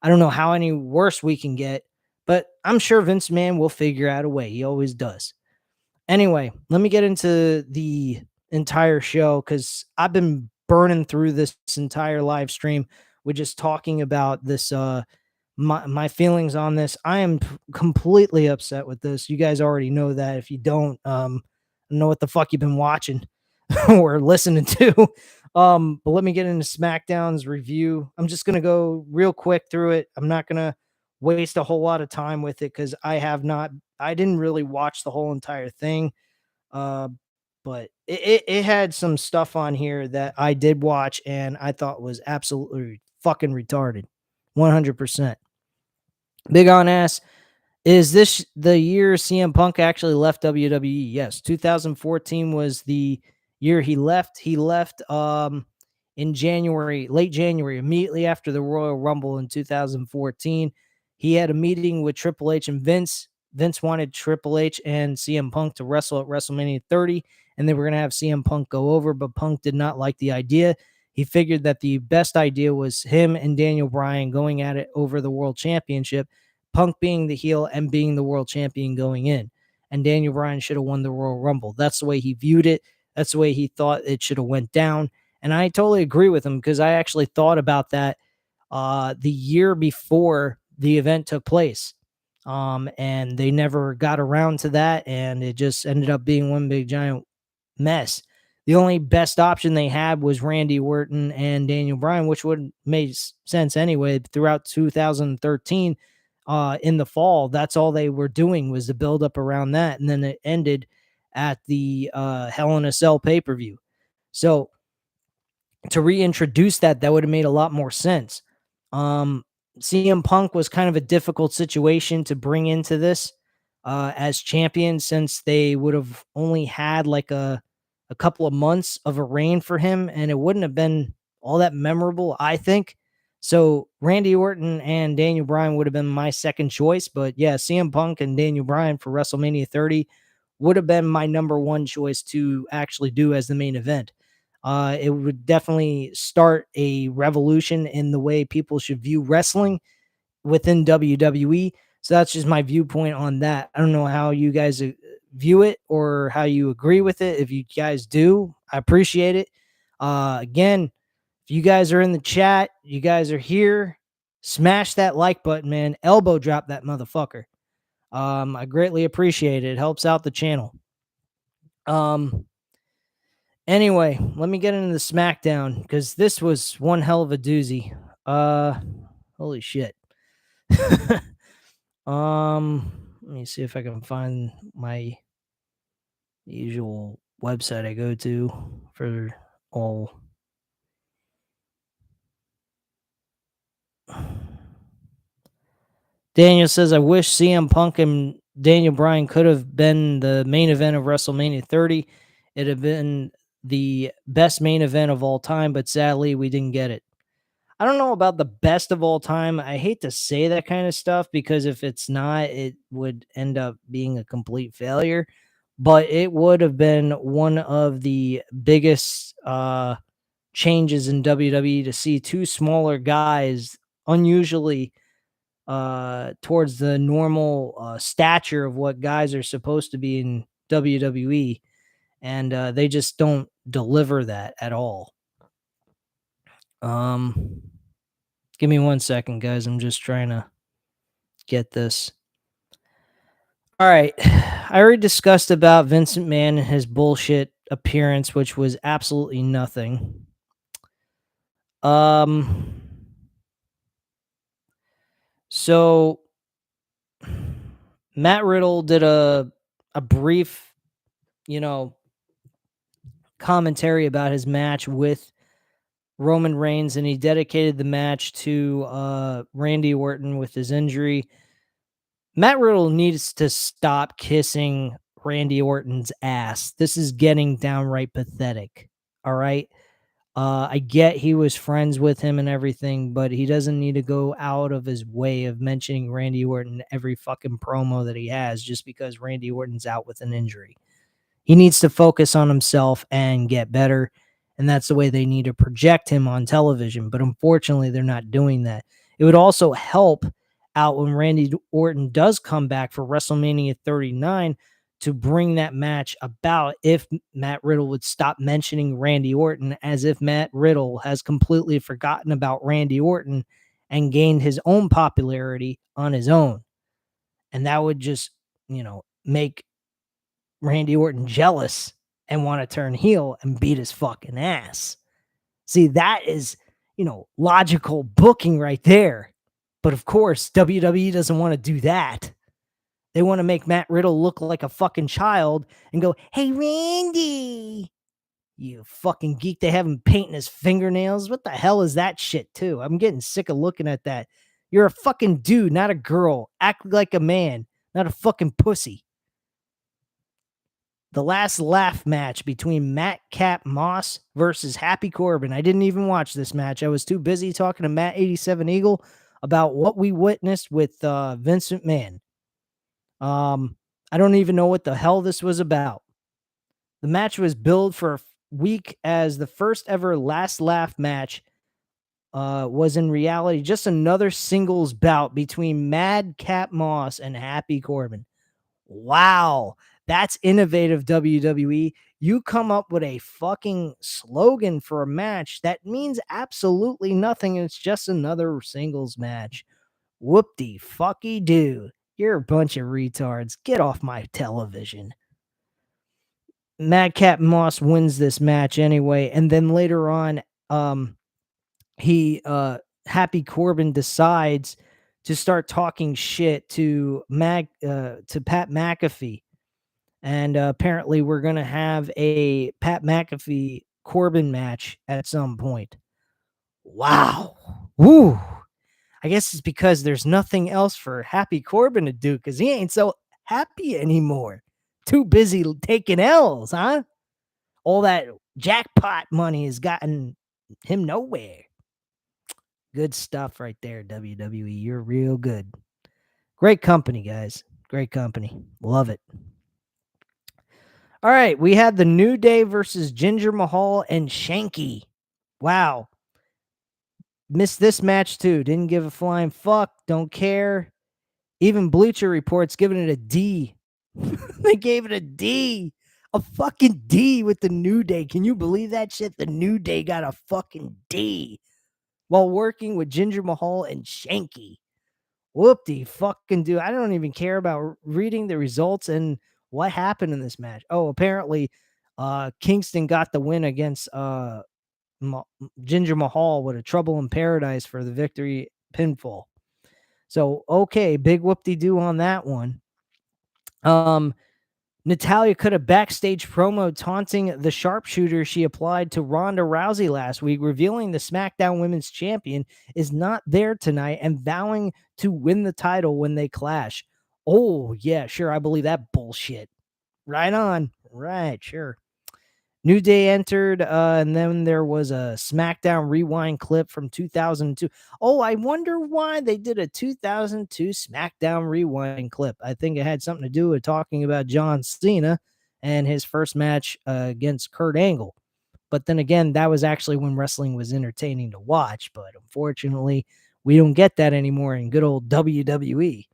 Speaker 1: I don't know how any worse we can get, but I'm sure Vince McMahon will figure out a way. He always does. Anyway, let me get into the entire show because I've been burning through this entire live stream with just talking about this, my feelings on this. I am completely upset with this. You guys already know that. If you don't, know what the fuck you've been watching or listening to. But let me get into SmackDown's review. I'm just gonna go real quick through it. I'm not gonna waste a whole lot of time with it because I didn't really watch the whole entire thing. But it had some stuff on here that I did watch and I thought was absolutely fucking retarded. 100%. Big on ass. Is this the year CM Punk actually left WWE? Yes. 2014 was the year he left. He left in January, late January, immediately after the Royal Rumble in 2014. He had a meeting with Triple H and Vince. Vince wanted Triple H and CM Punk to wrestle at WrestleMania 30, and they were going to have CM Punk go over, but Punk did not like the idea. He figured that the best idea was him and Daniel Bryan going at it over the World Championship, Punk being the heel and being the world champion going in. And Daniel Bryan should have won the Royal Rumble. That's the way he viewed it. That's the way he thought it should have went down. And I totally agree with him because I actually thought about that the year before the event took place. And they never got around to that. And it just ended up being one big giant mess. The only best option they had was Randy Orton and Daniel Bryan, which would make sense anyway. Throughout 2013, in the fall, that's all they were doing was the build up around that. And then it ended at the Hell in a Cell pay-per-view. So to reintroduce that would have made a lot more sense. CM Punk was kind of a difficult situation to bring into this as champion, since they would have only had like a couple of months of a reign for him, and it wouldn't have been all that memorable, I think. So Randy Orton and Daniel Bryan would have been my second choice, but yeah, CM Punk and Daniel Bryan for WrestleMania 30 would have been my number one choice to actually do as the main event. It would definitely start a revolution in the way people should view wrestling within WWE. So that's just my viewpoint on that. I don't know how you guys view it or how you agree with it. If you guys do, I appreciate it. Again, if you guys are in the chat, you guys are here, smash that like button, man. Elbow drop that motherfucker. I greatly appreciate it. It helps out the channel. Anyway, let me get into the SmackDown because this was one hell of a doozy. Holy shit. Let me see if I can find my usual website I go to for all Daniel says, I wish CM Punk and Daniel Bryan could have been the main event of WrestleMania 30. It'd have been the best main event of all time, but sadly, we didn't get it. I don't know about the best of all time. I hate to say that kind of stuff because if it's not, it would end up being a complete failure. But it would have been one of the biggest changes in WWE to see two smaller guys, unusually towards the normal stature of what guys are supposed to be in WWE, and they just don't deliver that at all. Give me 1 second, guys. I'm just trying to get this. All right. I already discussed about Vincent Mann and his bullshit appearance, which was absolutely nothing. So Matt Riddle did a brief, commentary about his match with Roman Reigns, and he dedicated the match to Randy Orton with his injury. Matt Riddle needs to stop kissing Randy Orton's ass. This is getting downright pathetic. All right. I get he was friends with him and everything, but he doesn't need to go out of his way of mentioning Randy Orton every fucking promo that he has just because Randy Orton's out with an injury. He needs to focus on himself and get better. And that's the way they need to project him on television. But unfortunately, they're not doing that. It would also help out when Randy Orton does come back for WrestleMania 39 to bring that match about if Matt Riddle would stop mentioning Randy Orton, as if Matt Riddle has completely forgotten about Randy Orton and gained his own popularity on his own. And that would just, make Randy Orton jealous and want to turn heel and beat his fucking ass. See, that is, logical booking right there. But of course, WWE doesn't want to do that. They want to make Matt Riddle look like a fucking child and go, hey, Randy, you fucking geek. They have him painting his fingernails. What the hell is that shit, too? I'm getting sick of looking at that. You're a fucking dude, not a girl. Act like a man, not a fucking pussy. The last laugh match between Madcap Moss versus Happy Corbin. I didn't even watch this match. I was too busy talking to Matt 87 Eagle about what we witnessed with Vince McMahon. I don't even know what the hell this was about. The match was billed for a week as the first ever last laugh match. Was in reality just another singles bout between Madcap Moss and Happy Corbin. Wow, that's innovative, WWE. You come up with a fucking slogan for a match that means absolutely nothing. It's just another singles match. Whoop-de fucky do. You're a bunch of retards. Get off my television. Madcap Moss wins this match anyway, and then later on, Happy Corbin decides to start talking shit to Pat McAfee. And apparently we're going to have a Pat McAfee Corbin match at some point. Wow. Woo. I guess it's because there's nothing else for Happy Corbin to do because he ain't so happy anymore. Too busy taking L's, huh? All that jackpot money has gotten him nowhere. Good stuff right there, WWE. You're real good. Great company, guys. Great company. Love it. All right, we had the New Day versus Jinder Mahal and Shanky. Wow. Missed this match too. Didn't give a flying fuck. Don't care. Even Bleacher Report's giving it a D. They gave it a D. A fucking D with the New Day. Can you believe that shit? The New Day got a fucking D while working with Jinder Mahal and Shanky. Whoop-de fucking do. I don't even care about reading the results and what happened in this match. Oh, apparently Kingston got the win against Jinder Mahal with a Trouble in Paradise for the victory pinfall. So, okay, big whoop-de-doo on that one. Natalya cut a backstage promo taunting the sharpshooter she applied to Ronda Rousey last week, revealing the SmackDown Women's Champion is not there tonight and vowing to win the title when they clash. Oh, yeah, sure. I believe that bullshit. Right on. Right, sure. New Day entered, and then there was a SmackDown Rewind clip from 2002. Oh, I wonder why they did a 2002 SmackDown Rewind clip. I think it had something to do with talking about John Cena and his first match against Kurt Angle. But then again, that was actually when wrestling was entertaining to watch. But unfortunately, we don't get that anymore in good old WWE.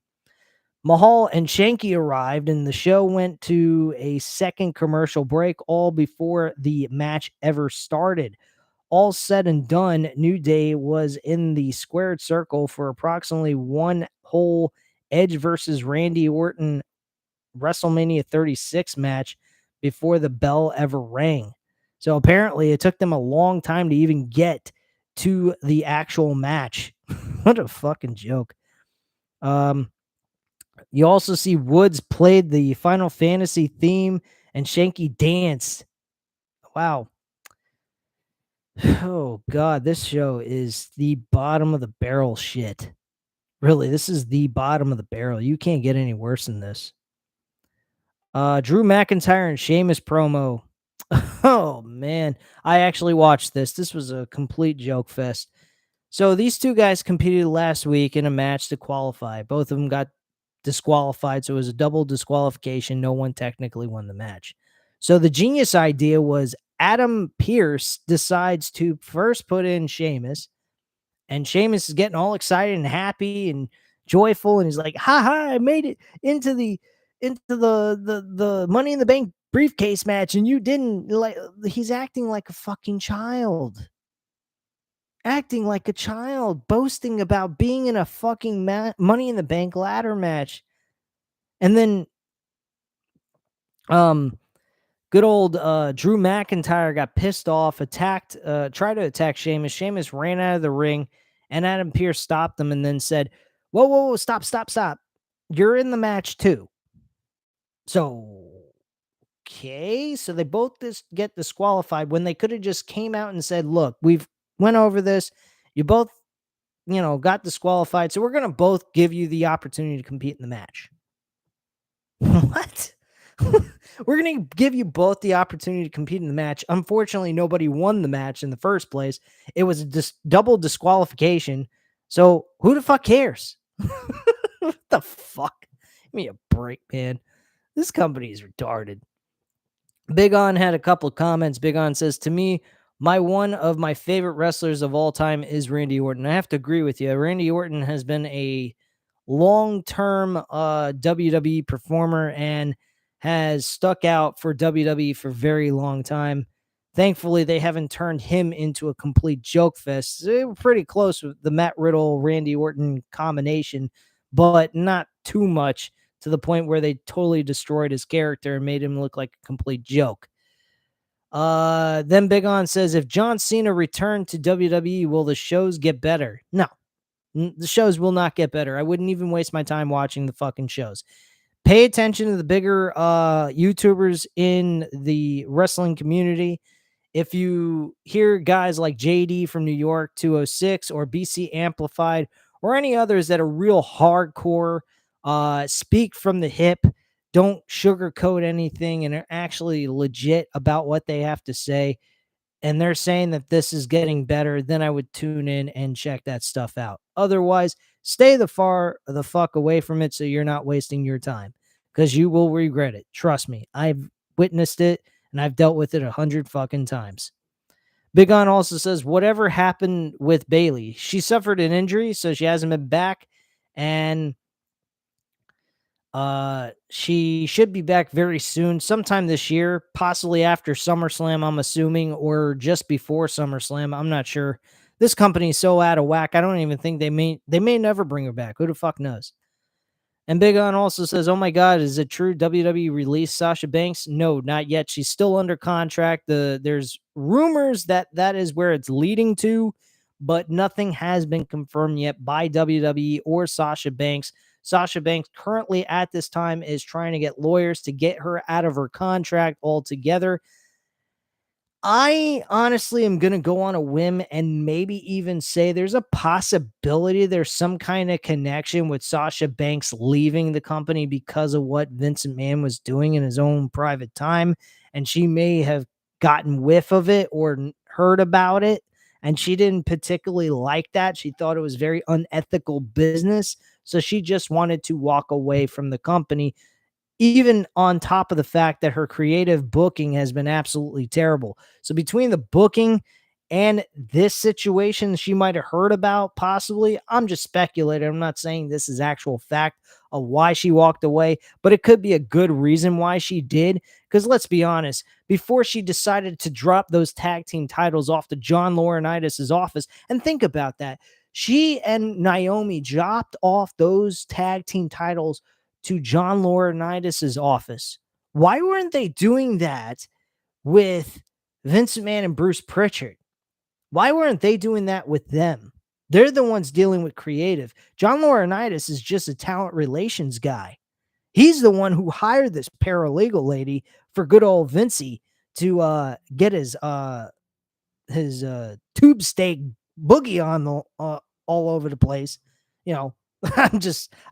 Speaker 1: Mahal and Shanky arrived, and the show went to a second commercial break, all before the match ever started. All said and done, New Day was in the squared circle for approximately one whole Edge versus Randy Orton WrestleMania 36 match before the bell ever rang. So apparently, it took them a long time to even get to the actual match. What a fucking joke. You also see Woods played the Final Fantasy theme and Shanky danced. Wow. Oh, God. This show is the bottom of the barrel shit. Really, this is the bottom of the barrel. You can't get any worse than this. Drew McIntyre and Sheamus promo. Oh, man. I actually watched this. This was a complete joke fest. So these two guys competed last week in a match to qualify. Both of them got disqualified, so it was a double disqualification. No one technically won the match. So the genius idea was Adam Pearce decides to first put in Sheamus, and Sheamus is getting all excited and happy and joyful, and he's like, "Ha ha! I made it into the Money in the Bank briefcase match, and you didn't." Like, he's acting like a fucking child. Acting like a child, boasting about being in a fucking Money in the Bank ladder match. And then good old Drew McIntyre got pissed off, tried to attack Sheamus. Sheamus ran out of the ring, and Adam Pearce stopped him and then said, whoa, whoa, whoa, stop, stop, stop. You're in the match too. So, okay. So they both get disqualified when they could have just came out and said, look, we've went over this. You both, got disqualified. So we're going to both give you the opportunity to compete in the match. What? We're going to give you both the opportunity to compete in the match. Unfortunately, nobody won the match in the first place. It was a double disqualification. So who the fuck cares? What the fuck? Give me a break, man. This company is retarded. Big On had a couple of comments. Big On says, to me, one of my favorite wrestlers of all time is Randy Orton. I have to agree with you. Randy Orton has been a long-term WWE performer and has stuck out for WWE for a very long time. Thankfully, they haven't turned him into a complete joke fest. They were pretty close with the Matt Riddle, Randy Orton combination, but not too much to the point where they totally destroyed his character and made him look like a complete joke. Then Big On says, if John Cena returned to WWE, will the shows get better? No. The shows will not get better. I wouldn't even waste my time watching the fucking shows. Pay attention to the bigger YouTubers in the wrestling community. If you hear guys like JD from New York 206 or BC Amplified or any others that are real hardcore, speak from the hip, don't sugarcoat anything, and are actually legit about what they have to say, and they're saying that this is getting better, then I would tune in and check that stuff out. Otherwise, stay the fuck away from it so you're not wasting your time, because you will regret it. Trust me. I've witnessed it and I've dealt with it 100 fucking times. Big On also says, whatever happened with Bayley? She suffered an injury, so she hasn't been back, and she should be back very soon, sometime this year, possibly after SummerSlam, I'm assuming, or just before SummerSlam. I'm not sure. This company is so out of whack. I don't even think they may never bring her back. Who the fuck knows? And Big On also says, oh my God, is it true WWE released Sasha Banks? No, not yet. She's still under contract. There's rumors that is where it's leading to, but nothing has been confirmed yet by WWE or Sasha Banks. Sasha Banks currently at this time is trying to get lawyers to get her out of her contract altogether. I honestly am going to go on a whim and maybe even say there's a possibility there's some kind of connection with Sasha Banks leaving the company because of what Vince McMahon was doing in his own private time. And she may have gotten whiff of it or heard about it. And she didn't particularly like that. She thought it was very unethical business. So she just wanted to walk away from the company, even on top of the fact that her creative booking has been absolutely terrible. So between the booking and this situation she might have heard about, possibly, I'm just speculating. I'm not saying this is actual fact of why she walked away, but it could be a good reason why she did. Because let's be honest, before she decided to drop those tag team titles off to John Laurinaitis' office, and think about that, she and Naomi dropped off those tag team titles to John Laurinaitis' office. Why weren't they doing that with Vince McMahon and Bruce Pritchard? Why weren't they doing that with them? They're the ones dealing with creative. John Laurinaitis is just a talent relations guy. He's the one who hired this paralegal lady for good old Vincey to get his tube steak boogie on the all over the place. You know,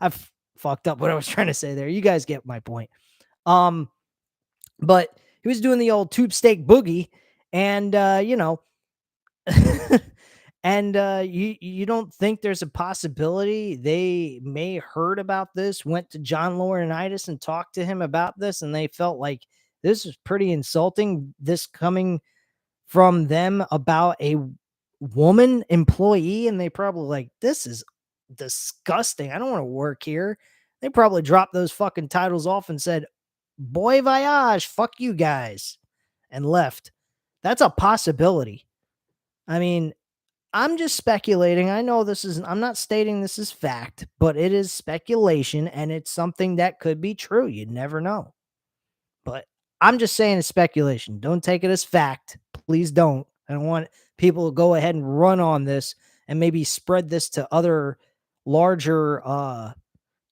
Speaker 1: I've fucked up what I was trying to say there. You guys get my point. But he was doing the old tube steak boogie, and and you don't think there's a possibility they may heard about this, went to John Laurinaitis and talked to him about this, and they felt like this is pretty insulting, this coming from them about a woman employee, and they probably like, this is disgusting. I don't want to work here. They probably dropped those fucking titles off and said, "Boy voyage, fuck you guys," and left. That's a possibility. I mean, I'm just speculating. I know I'm not stating this is fact, but it is speculation, and it's something that could be true. You never know. But I'm just saying it's speculation. Don't take it as fact. Please don't. I don't want people to go ahead and run on this and maybe spread this to other larger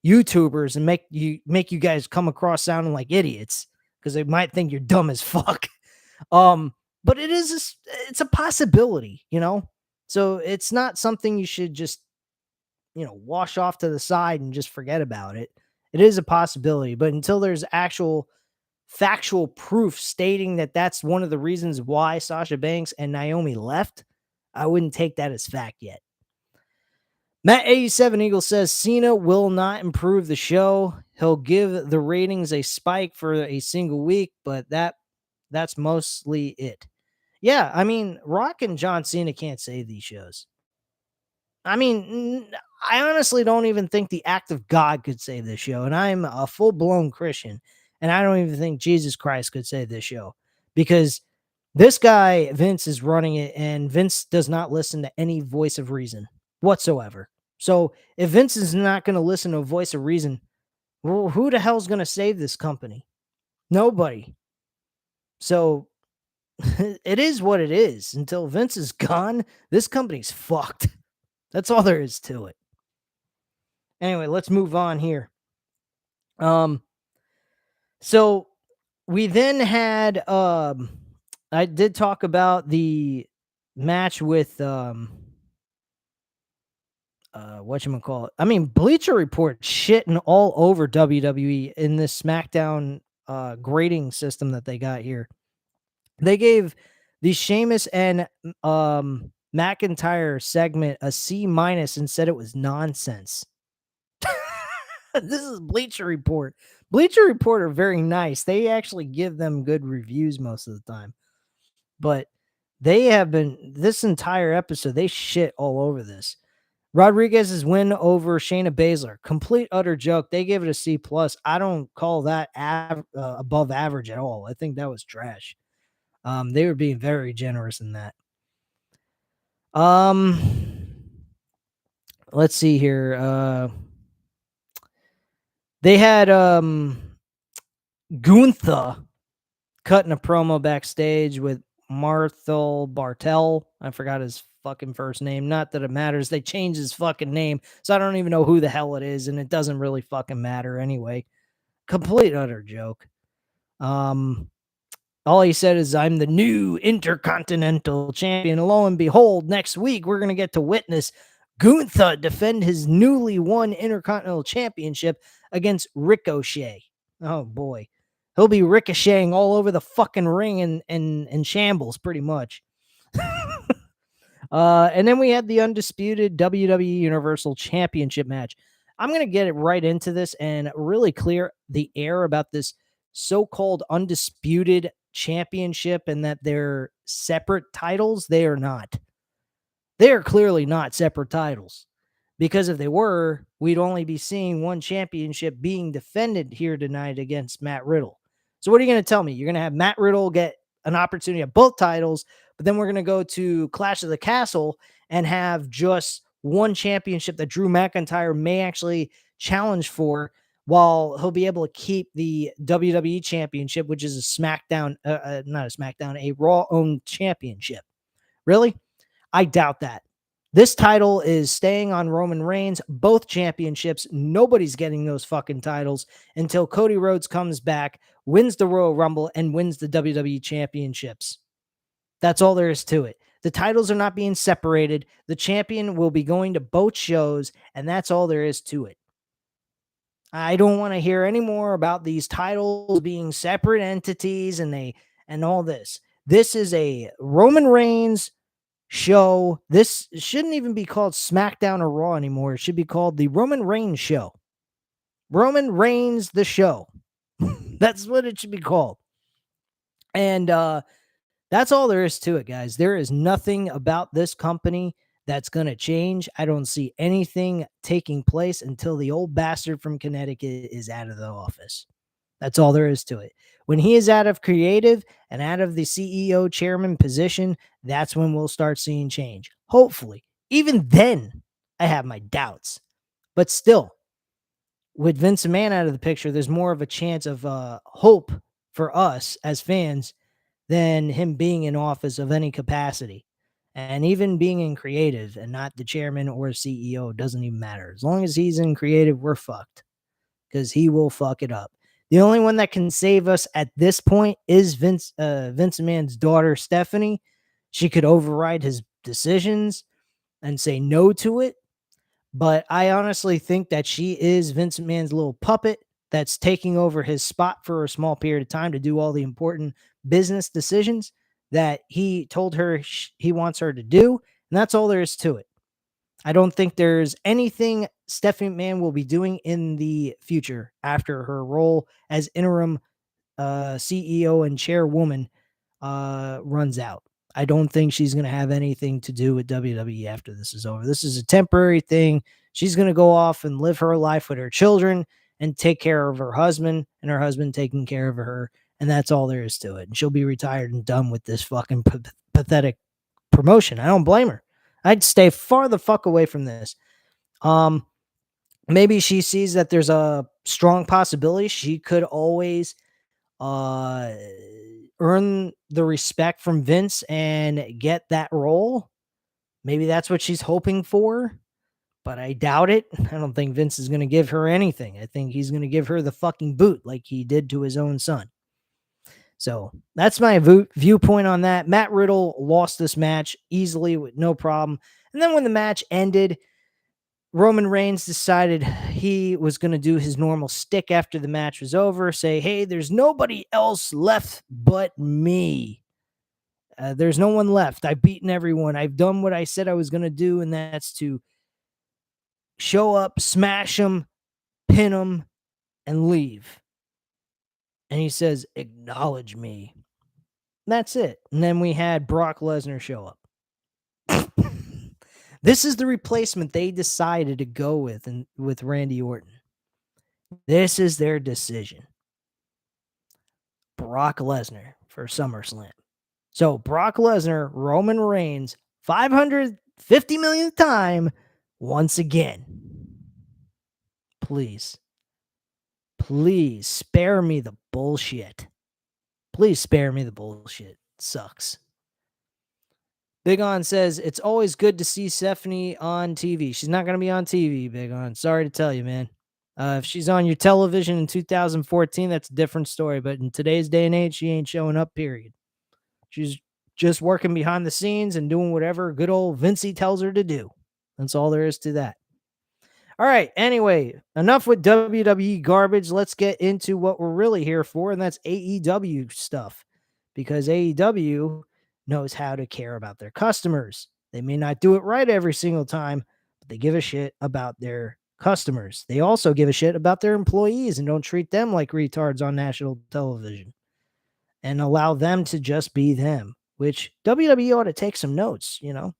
Speaker 1: YouTubers and make you guys come across sounding like idiots because they might think you're dumb as fuck. But it's a possibility, you know? So it's not something you should just, wash off to the side and just forget about it. It is a possibility, but until there's actual factual proof stating that that's one of the reasons why Sasha Banks and Naomi left, I wouldn't take that as fact yet. Matt 87 Eagle says Cena will not improve the show. He'll give the ratings a spike for a single week, but that's mostly it. Yeah, I mean, Rock and John Cena can't save these shows. I mean, I honestly don't even think the act of God could save this show, and I'm a full-blown Christian, and I don't even think Jesus Christ could save this show because this guy, Vince, is running it, and Vince does not listen to any voice of reason whatsoever. So if Vince is not going to listen to a voice of reason, well, who the hell's going to save this company? Nobody. So it is what it is. Until Vince is gone, this company's fucked. That's all there is to it. Anyway, let's move on here. So we then had I did talk about the match with whatchamacallit. I mean, Bleacher Report shitting all over WWE in this Smackdown grading system that they got here. They gave the Sheamus and McIntyre segment a C- and said it was nonsense. This is Bleacher Report. Bleacher Report are very nice. They actually give them good reviews most of the time. But they have been, this entire episode, they shit all over this. Rodriguez's win over Shayna Baszler, complete utter joke. They gave it a C+. I don't call that above average at all. I think that was trash. They were being very generous in that. Let's see here. They had Gunther cutting a promo backstage with Marthel Bartel. I forgot his fucking first name. Not that it matters. They changed his fucking name, so I don't even know who the hell it is, and it doesn't really fucking matter anyway. Complete utter joke. All he said is, I'm the new Intercontinental Champion. Lo and behold, next week we're going to get to witness Gunther defend his newly won Intercontinental Championship against Ricochet. Oh boy. He'll be ricocheting all over the fucking ring and shambles, pretty much. And then we had the undisputed WWE Universal Championship match. I'm going to get it right into this and really clear the air about this so-called undisputed championship and that they're separate titles. They are not. They are clearly not separate titles, because if they were, we'd only be seeing one championship being defended here tonight against Matt Riddle. So what are you going to tell me? You're going to have Matt Riddle get an opportunity at both titles, but then we're going to go to Clash of the Castle and have just one championship that Drew McIntyre may actually challenge for, while he'll be able to keep the WWE championship, which is a SmackDown, not a SmackDown, a Raw-owned championship. Really? I doubt that. This title is staying on Roman Reigns, both championships. Nobody's getting those fucking titles until Cody Rhodes comes back, wins the Royal Rumble, and wins the WWE championships. That's all there is to it. The titles are not being separated. The champion will be going to both shows, and that's all there is to it. I don't want to hear any more about these titles being separate entities and all this. This is a Roman Reigns show. This shouldn't even be called SmackDown or Raw anymore. It should be called the Roman Reigns show. Roman Reigns the show. That's what it should be called. And that's all there is to it, guys. There is nothing about this company that's going to change. I don't see anything taking place until the old bastard from Connecticut is out of the office. That's all there is to it. When he is out of creative and out of the CEO chairman position, that's when we'll start seeing change. Hopefully. Even then, I have my doubts. But still, with Vince McMahon out of the picture, there's more of a chance of hope for us as fans than him being in office of any capacity. And even being in creative and not the chairman or CEO doesn't even matter. As long as he's in creative, we're fucked, because he will fuck it up. The only one that can save us at this point is Vince McMahon's daughter, Stephanie. She could override his decisions and say no to it. But I honestly think that she is Vince McMahon's little puppet that's taking over his spot for a small period of time to do all the important business decisions that he told her he wants her to do. And that's all there is to it. I don't think there's anything Stephanie McMahon will be doing in the future after her role as interim CEO and chairwoman runs out. I don't think she's going to have anything to do with WWE after this is over. This is a temporary thing. She's going to go off and live her life with her children and take care of her husband, and her husband taking care of her. And that's all there is to it. And she'll be retired and done with this fucking pathetic promotion. I don't blame her. I'd stay far the fuck away from this. Maybe she sees that there's a strong possibility she could always earn the respect from Vince and get that role. Maybe that's what she's hoping for, but I doubt it. I don't think Vince is going to give her anything. I think he's going to give her the fucking boot like he did to his own son. So that's my viewpoint on that. Matt Riddle lost this match easily with no problem. And then when the match ended, Roman Reigns decided he was going to do his normal stick after the match was over, say, hey, there's nobody else left but me. There's no one left. I've beaten everyone. I've done what I said I was going to do, and that's to show up, smash them, pin them, and leave. And he says, acknowledge me. That's it. And then we had Brock Lesnar show up. This is the replacement they decided to go with Randy Orton. This is their decision. Brock Lesnar for SummerSlam. So Brock Lesnar, Roman Reigns, 550 millionth time once again. Please spare me the bullshit. Please spare me the bullshit. It sucks. Big On says it's always good to see Stephanie on TV. She's not going to be on TV, Big On. Sorry to tell you, man. If she's on your television in 2014, that's a different story. But in today's day and age, she ain't showing up, period. She's just working behind the scenes and doing whatever good old Vincey tells her to do. That's all there is to that. All right. Anyway, enough with WWE garbage. Let's get into what we're really here for, and that's AEW stuff. Because AEW knows how to care about their customers. They may not do it right every single time, but they give a shit about their customers. They also give a shit about their employees and don't treat them like retards on national television and allow them to just be them, which WWE ought to take some notes, you know?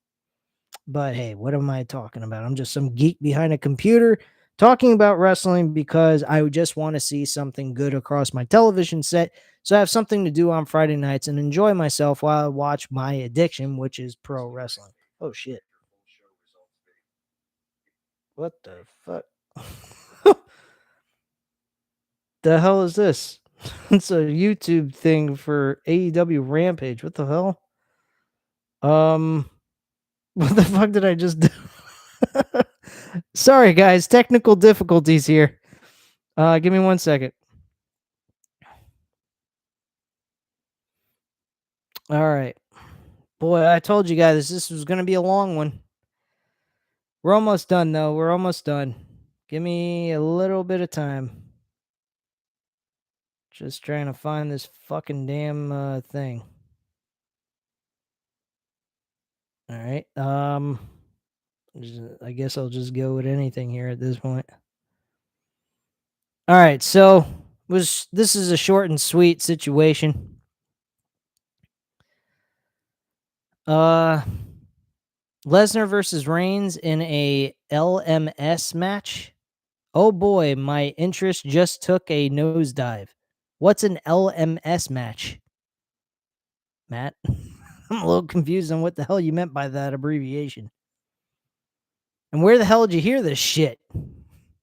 Speaker 1: But hey, what am I talking about? I'm just some geek behind a computer talking about wrestling because I just want to see something good across my television set. So I have something to do on Friday nights and enjoy myself while I watch my addiction, which is pro wrestling. Oh, shit. What the fuck? The hell is this? It's a YouTube thing for AEW Rampage. What the hell? What the fuck did I just do? Sorry, guys. Technical difficulties here. Give me 1 second. All right. Boy, I told you guys this was going to be a long one. We're almost done, though. We're almost done. Give me a little bit of time. Just trying to find this fucking damn thing. All right. I guess I'll just go with anything here at this point. All right. So this is a short and sweet situation. Lesnar versus Reigns in a LMS match. Oh boy, my interest just took a nosedive. What's an LMS match? Matt? I'm a little confused on what the hell you meant by that abbreviation. And where the hell did you hear this shit?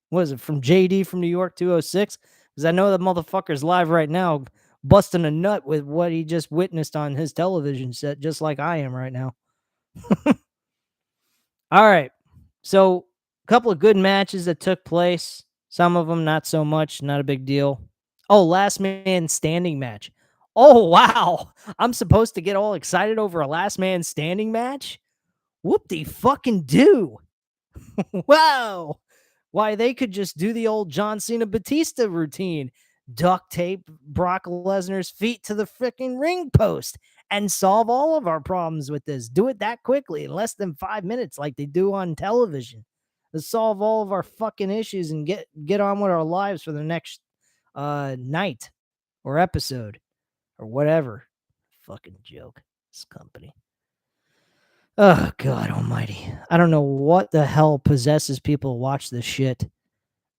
Speaker 1: What is it, from JD from New York 206? Because I know that motherfucker's live right now busting a nut with what he just witnessed on his television set, just like I am right now. All right. So, a couple of good matches that took place. Some of them not so much, not a big deal. Oh, last man standing match. Oh, wow. I'm supposed to get all excited over a last man standing match? Whoop-de fucking do. Wow. Why, they could just do the old John Cena Batista routine. Duct tape Brock Lesnar's feet to the freaking ring post and solve all of our problems with this. Do it that quickly in less than 5 minutes like they do on television. Let's solve all of our fucking issues and get on with our lives for the next night or episode or whatever. Fucking joke. This company. Oh, God almighty. I don't know what the hell possesses people to watch this shit.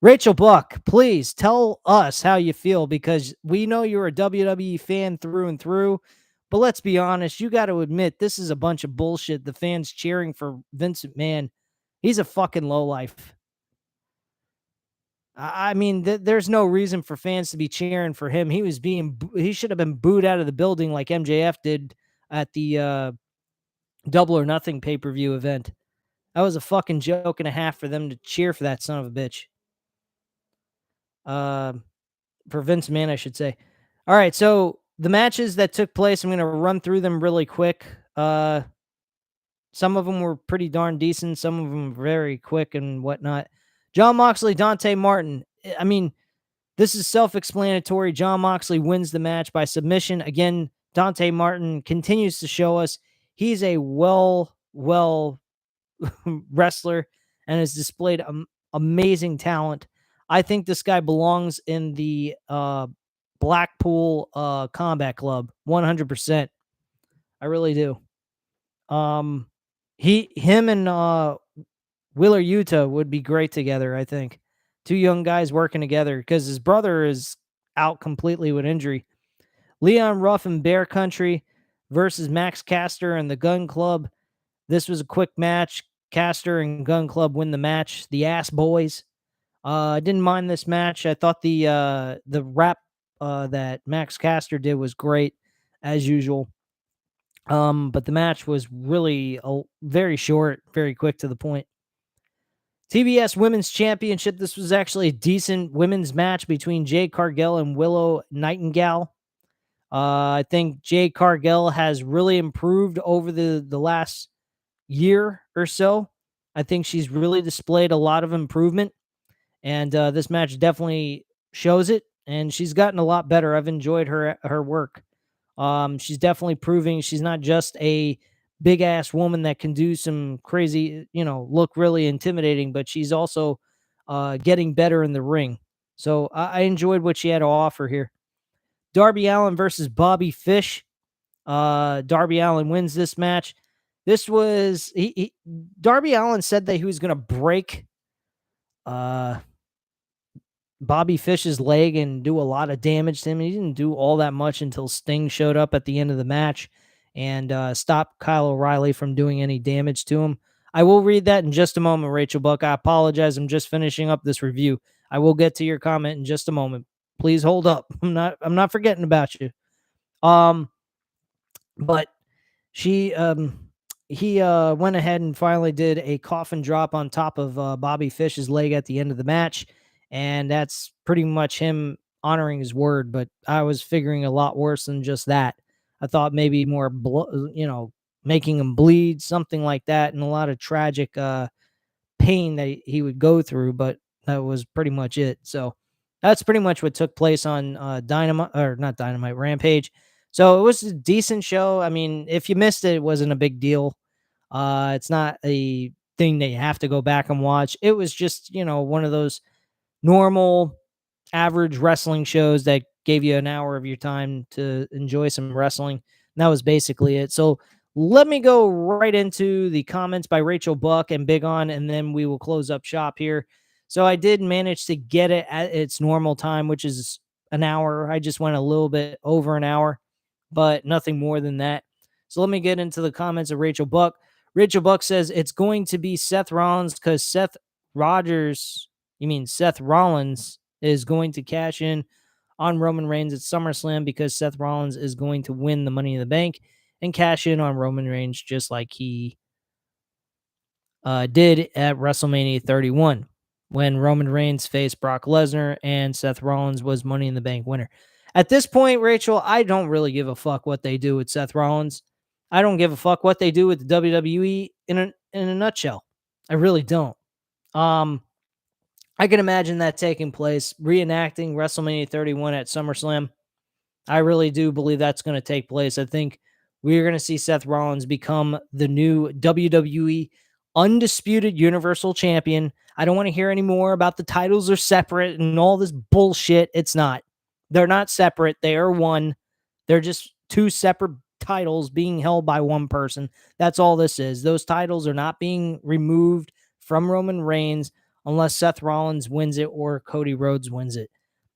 Speaker 1: Rachel Buck, please tell us how you feel because we know you're a WWE fan through and through. But let's be honest, you got to admit this is a bunch of bullshit. The fans cheering for Vince McMahon. He's a fucking lowlife. I mean, there's no reason for fans to be cheering for him. He should have been booed out of the building like MJF did at the Double or Nothing pay-per-view event. That was a fucking joke and a half for them to cheer for that son of a bitch. For Vince McMahon, I should say. All right, so the matches that took place, I'm going to run through them really quick. Some of them were pretty darn decent. Some of them very quick and whatnot. Jon Moxley, Dante Martin. I mean, this is self-explanatory. Jon Moxley wins the match by submission. Again, Dante Martin continues to show us he's a well wrestler and has displayed amazing talent. I think this guy belongs in the Blackpool Combat Club 100%. I really do. Him and Wheeler Yuta would be great together, I think. Two young guys working together because his brother is out completely with injury. Leon Ruff and Bear Country versus Max Caster and the Gun Club. This was a quick match. Caster and Gun Club win the match. The Ass Boys. I didn't mind this match. I thought the rap that Max Caster did was great, as usual. But the match was really very short, very quick to the point. TBS Women's Championship. This was actually a decent women's match between Jade Cargill and Willow Nightingale. I think Jade Cargill has really improved over the last year or so. I think she's really displayed a lot of improvement, and this match definitely shows it. And she's gotten a lot better. I've enjoyed her work. She's definitely proving she's not just a big ass woman that can do some crazy, look really intimidating, but she's also getting better in the ring. So I enjoyed what she had to offer here. Darby Allin versus Bobby Fish. Darby Allin wins this match. This was Darby Allin said that he was going to break uh, Bobby Fish's leg and do a lot of damage to him. He didn't do all that much until Sting showed up at the end of the match and stopped Kyle O'Reilly from doing any damage to him. I will read that in just a moment, Rachel Buck. I apologize. I'm just finishing up this review. I will get to your comment in just a moment. Please hold up. I'm not forgetting about you. But she he went ahead and finally did a coffin drop on top of Bobby Fish's leg at the end of the match, and that's pretty much him honoring his word. But I was figuring a lot worse than just that. I thought maybe more making him bleed, something like that, and a lot of tragic pain that he would go through, but that was pretty much it. So that's pretty much what took place on Dynamite, or not Dynamite, Rampage. So it was a decent show. I mean, if you missed it, it wasn't a big deal. It's not a thing that you have to go back and watch. It was just, one of those normal, average wrestling shows that gave you an hour of your time to enjoy some wrestling. And that was basically it. So let me go right into the comments by Rachel Buck and Big On, and then we will close up shop here. So I did manage to get it at its normal time, which is an hour. I just went a little bit over an hour, but nothing more than that. So let me get into the comments of Rachel Buck. Rachel Buck says it's going to be Seth Rollins because Seth Rollins is going to cash in on Roman Reigns at SummerSlam because Seth Rollins is going to win the Money in the Bank and cash in on Roman Reigns just like he did at WrestleMania 31 when Roman Reigns faced Brock Lesnar and Seth Rollins was Money in the Bank winner. At this point, Rachel, I don't really give a fuck what they do with Seth Rollins. I don't give a fuck what they do with the WWE in a nutshell. I really don't. I can imagine that taking place, reenacting WrestleMania 31 at SummerSlam. I really do believe that's going to take place. I think we're going to see Seth Rollins become the new WWE Undisputed Universal Champion. I don't want to hear any more about the titles are separate and all this bullshit. It's not. They're not separate. They are one. They're just two separate titles being held by one person. That's all this is. Those titles are not being removed from Roman Reigns unless Seth Rollins wins it or Cody Rhodes wins it.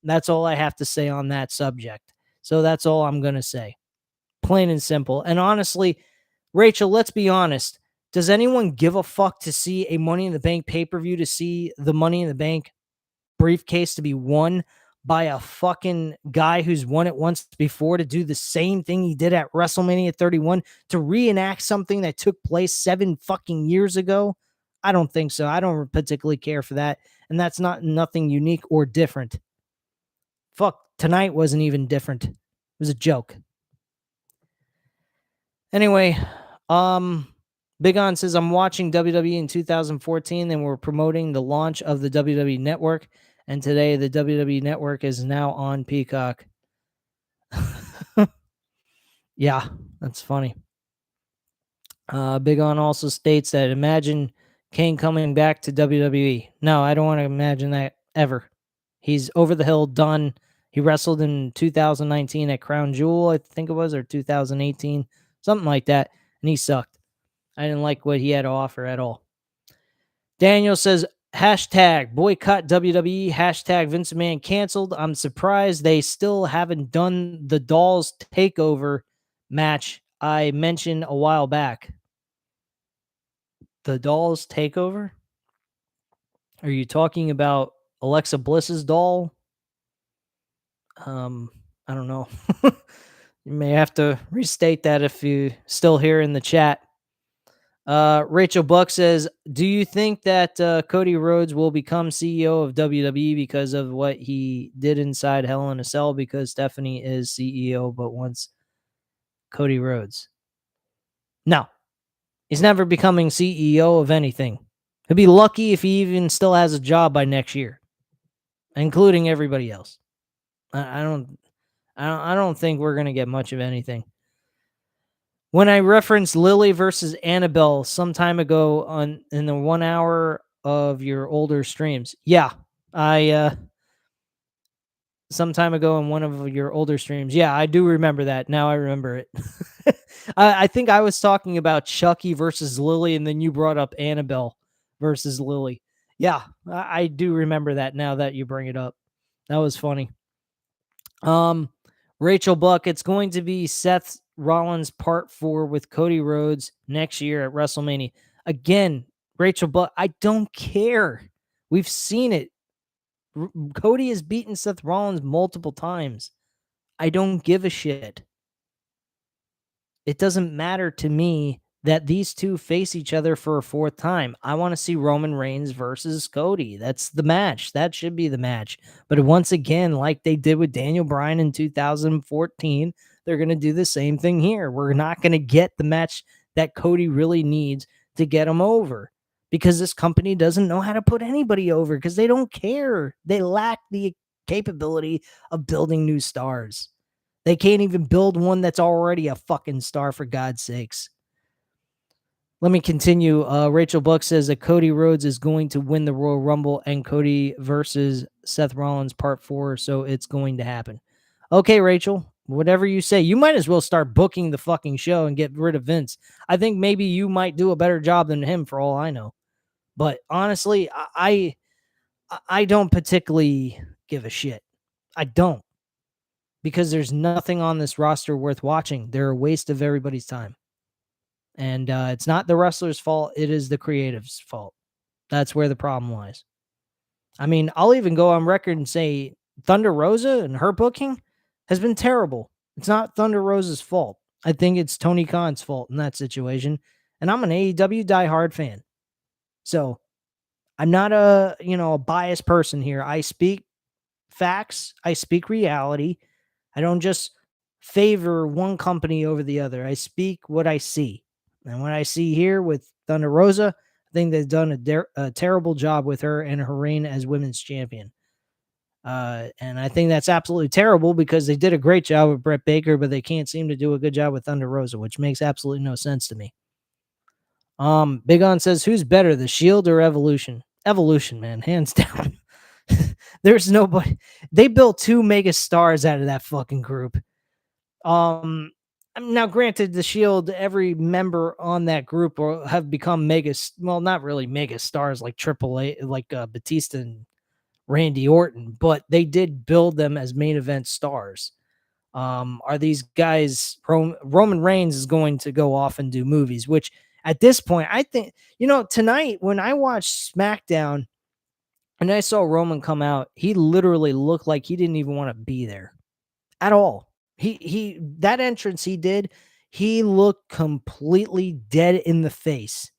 Speaker 1: That's all I have to say on that subject. So that's all I'm going to say. Plain and simple. And honestly, Rachel, let's be honest. Does anyone give a fuck to see a Money in the Bank pay-per-view, to see the Money in the Bank briefcase to be won by a fucking guy who's won it once before, to do the same thing he did at WrestleMania 31, to reenact something that took place 7 fucking years ago? I don't think so. I don't particularly care for that. And that's nothing unique or different. Fuck, tonight wasn't even different. It was a joke. Anyway, Big On says, I'm watching WWE in 2014 and we're promoting the launch of the WWE Network. And today the WWE Network is now on Peacock. Yeah, that's funny. Big On also states that imagine Kane coming back to WWE. No, I don't want to imagine that ever. He's over the hill, done. He wrestled in 2019 at Crown Jewel, I think it was, or 2018, something like that, and he sucked. I didn't like what he had to offer at all. Daniel says, hashtag boycott WWE, hashtag Vince McMahon canceled. I'm surprised they still haven't done the Dolls takeover match I mentioned a while back. The Dolls takeover? Are you talking about Alexa Bliss's doll? I don't know. You may have to restate that if you still here in the chat. Rachel Buck says, "Do you think that Cody Rhodes will become CEO of WWE because of what he did inside Hell in a Cell? Because Stephanie is CEO, but wants Cody Rhodes. No, he's never becoming CEO of anything. He'll be lucky if he even still has a job by next year, including everybody else. I don't think we're gonna get much of anything." When I referenced Lily versus Annabelle some time ago in the 1 hour of your older streams, yeah, I some time ago in one of your older streams, yeah, I do remember that. Now I remember it. I think I was talking about Chucky versus Lily, and then you brought up Annabelle versus Lily. Yeah, I do remember that now that you bring it up. That was funny. Um, Rachel Buck, it's going to be Seth Rollins Part 4 with Cody Rhodes next year at WrestleMania. Again, Rachel Buck, I don't care. We've seen it. Cody has beaten Seth Rollins multiple times. I don't give a shit. It doesn't matter to me that these two face each other for a fourth time. I want to see Roman Reigns versus Cody. That's the match. That should be the match. But once again, like they did with Daniel Bryan in 2014, they're going to do the same thing here. We're not going to get the match that Cody really needs to get him over because this company doesn't know how to put anybody over because they don't care. They lack the capability of building new stars. They can't even build one that's already a fucking star, for God's sakes. Let me continue. Rachel Buck says that Cody Rhodes is going to win the Royal Rumble and Cody versus Seth Rollins Part 4, so it's going to happen. Okay, Rachel, whatever you say. You might as well start booking the fucking show and get rid of Vince. I think maybe you might do a better job than him for all I know. But honestly, I don't particularly give a shit. I don't. Because there's nothing on this roster worth watching. They're a waste of everybody's time. And it's not the wrestler's fault. It is the creative's fault. That's where the problem lies. I mean, I'll even go on record and say Thunder Rosa and her booking has been terrible. It's not Thunder Rosa's fault. I think it's Tony Khan's fault in that situation. And I'm an AEW diehard fan. So I'm not a biased person here. I speak facts. I speak reality. I don't just favor one company over the other. I speak what I see. And what I see here with Thunder Rosa, I think they've done a terrible job with her and her reign as women's champion. And I think that's absolutely terrible because they did a great job with Brett Baker, but they can't seem to do a good job with Thunder Rosa, which makes absolutely no sense to me. Big On says, who's better, the Shield or Evolution? Evolution, man, hands down. There's nobody. They built two mega stars out of that fucking group. Now granted, the Shield, every member on that group have become not really mega stars like AAA, like Batista and Randy Orton, but they did build them as main event stars. Are these guys? Roman Reigns is going to go off and do movies, which at this point, I think, tonight when I watched SmackDown and I saw Roman come out, he literally looked like he didn't even want to be there at all. That entrance he did, he looked completely dead in the face.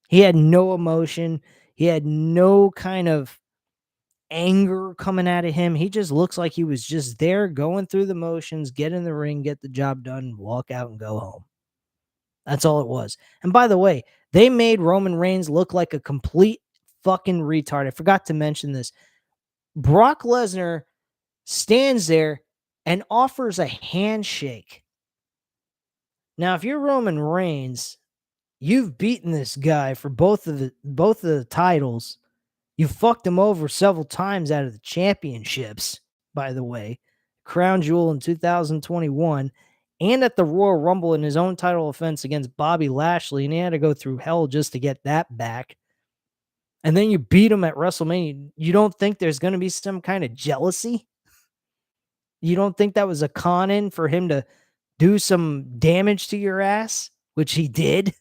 Speaker 1: He had no emotion. He had no kind of anger coming out of him. He just looks like he was just there going through the motions, get in the ring, get the job done, walk out and go home. That's all it was. And by the way, they made Roman Reigns look like a complete fucking retard. I forgot to mention this. Brock Lesnar stands there and offers a handshake. Now, if you're Roman Reigns, you've beaten this guy for both of the titles. You fucked him over several times out of the championships, by the way. Crown Jewel in 2021 and at the Royal Rumble in his own title offense against Bobby Lashley, and he had to go through hell just to get that back. And then you beat him at WrestleMania. You don't think there's going to be some kind of jealousy? You don't think that was a con in for him to do some damage to your ass, which he did?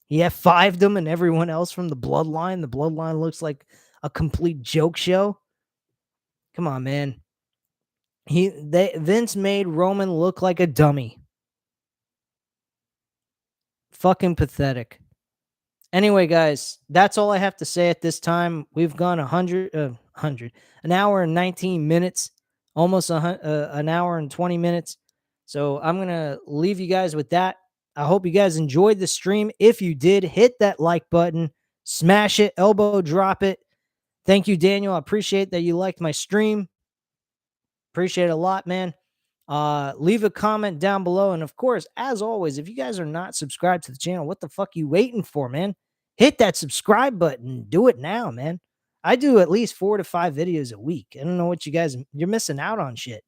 Speaker 1: He F5'd them and everyone else from the bloodline. The bloodline looks like a complete joke show. Come on, man. Vince made Roman look like a dummy. Fucking pathetic. Anyway, guys, that's all I have to say at this time. We've gone 100, an hour and 19 minutes, almost an hour and 20 minutes. So I'm going to leave you guys with that. I hope you guys enjoyed the stream. If you did, hit that like button, smash it, elbow drop it. Thank you, Daniel. I appreciate that you liked my stream. Appreciate it a lot, man. Leave a comment down below. And of course, as always, if you guys are not subscribed to the channel, what the fuck you waiting for, man? Hit that subscribe button. Do it now, man. I do at least 4 to 5 videos a week. I don't know what you're missing out on shit.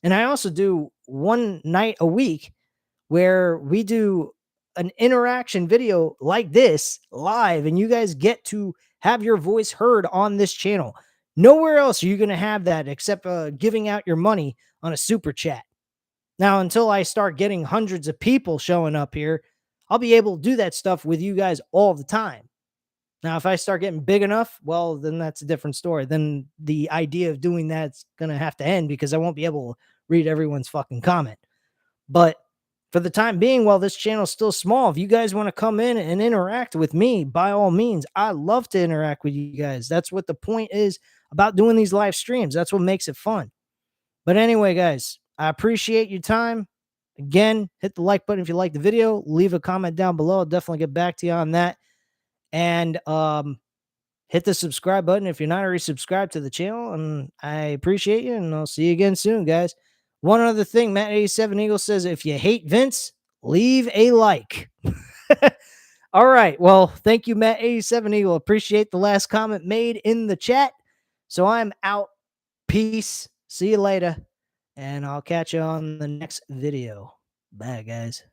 Speaker 1: And I also do one night a week where we do an interaction video like this live, and you guys get to have your voice heard on this channel. Nowhere else are you going to have that except giving out your money on a super chat. Now, until I start getting hundreds of people showing up here, I'll be able to do that stuff with you guys all the time. Now, if I start getting big enough, well, then that's a different story. Then the idea of doing that's going to have to end because I won't be able to read everyone's fucking comment. But for the time being, while this channel is still small, if you guys want to come in and interact with me, by all means, I love to interact with you guys. That's what the point is about doing these live streams. That's what makes it fun. But anyway, guys, I appreciate your time. Again, hit the like button if you like the video. Leave a comment down below. I'll definitely get back to you on that. And hit the subscribe button if you're not already subscribed to the channel. And I appreciate you, and I'll see you again soon, guys. One other thing, Matt87 Eagle says, if you hate Vince, leave a like. All right. Well, thank you, Matt87 Eagle. Appreciate the last comment made in the chat. So I'm out. Peace. See you later. And I'll catch you on the next video. Bye, guys.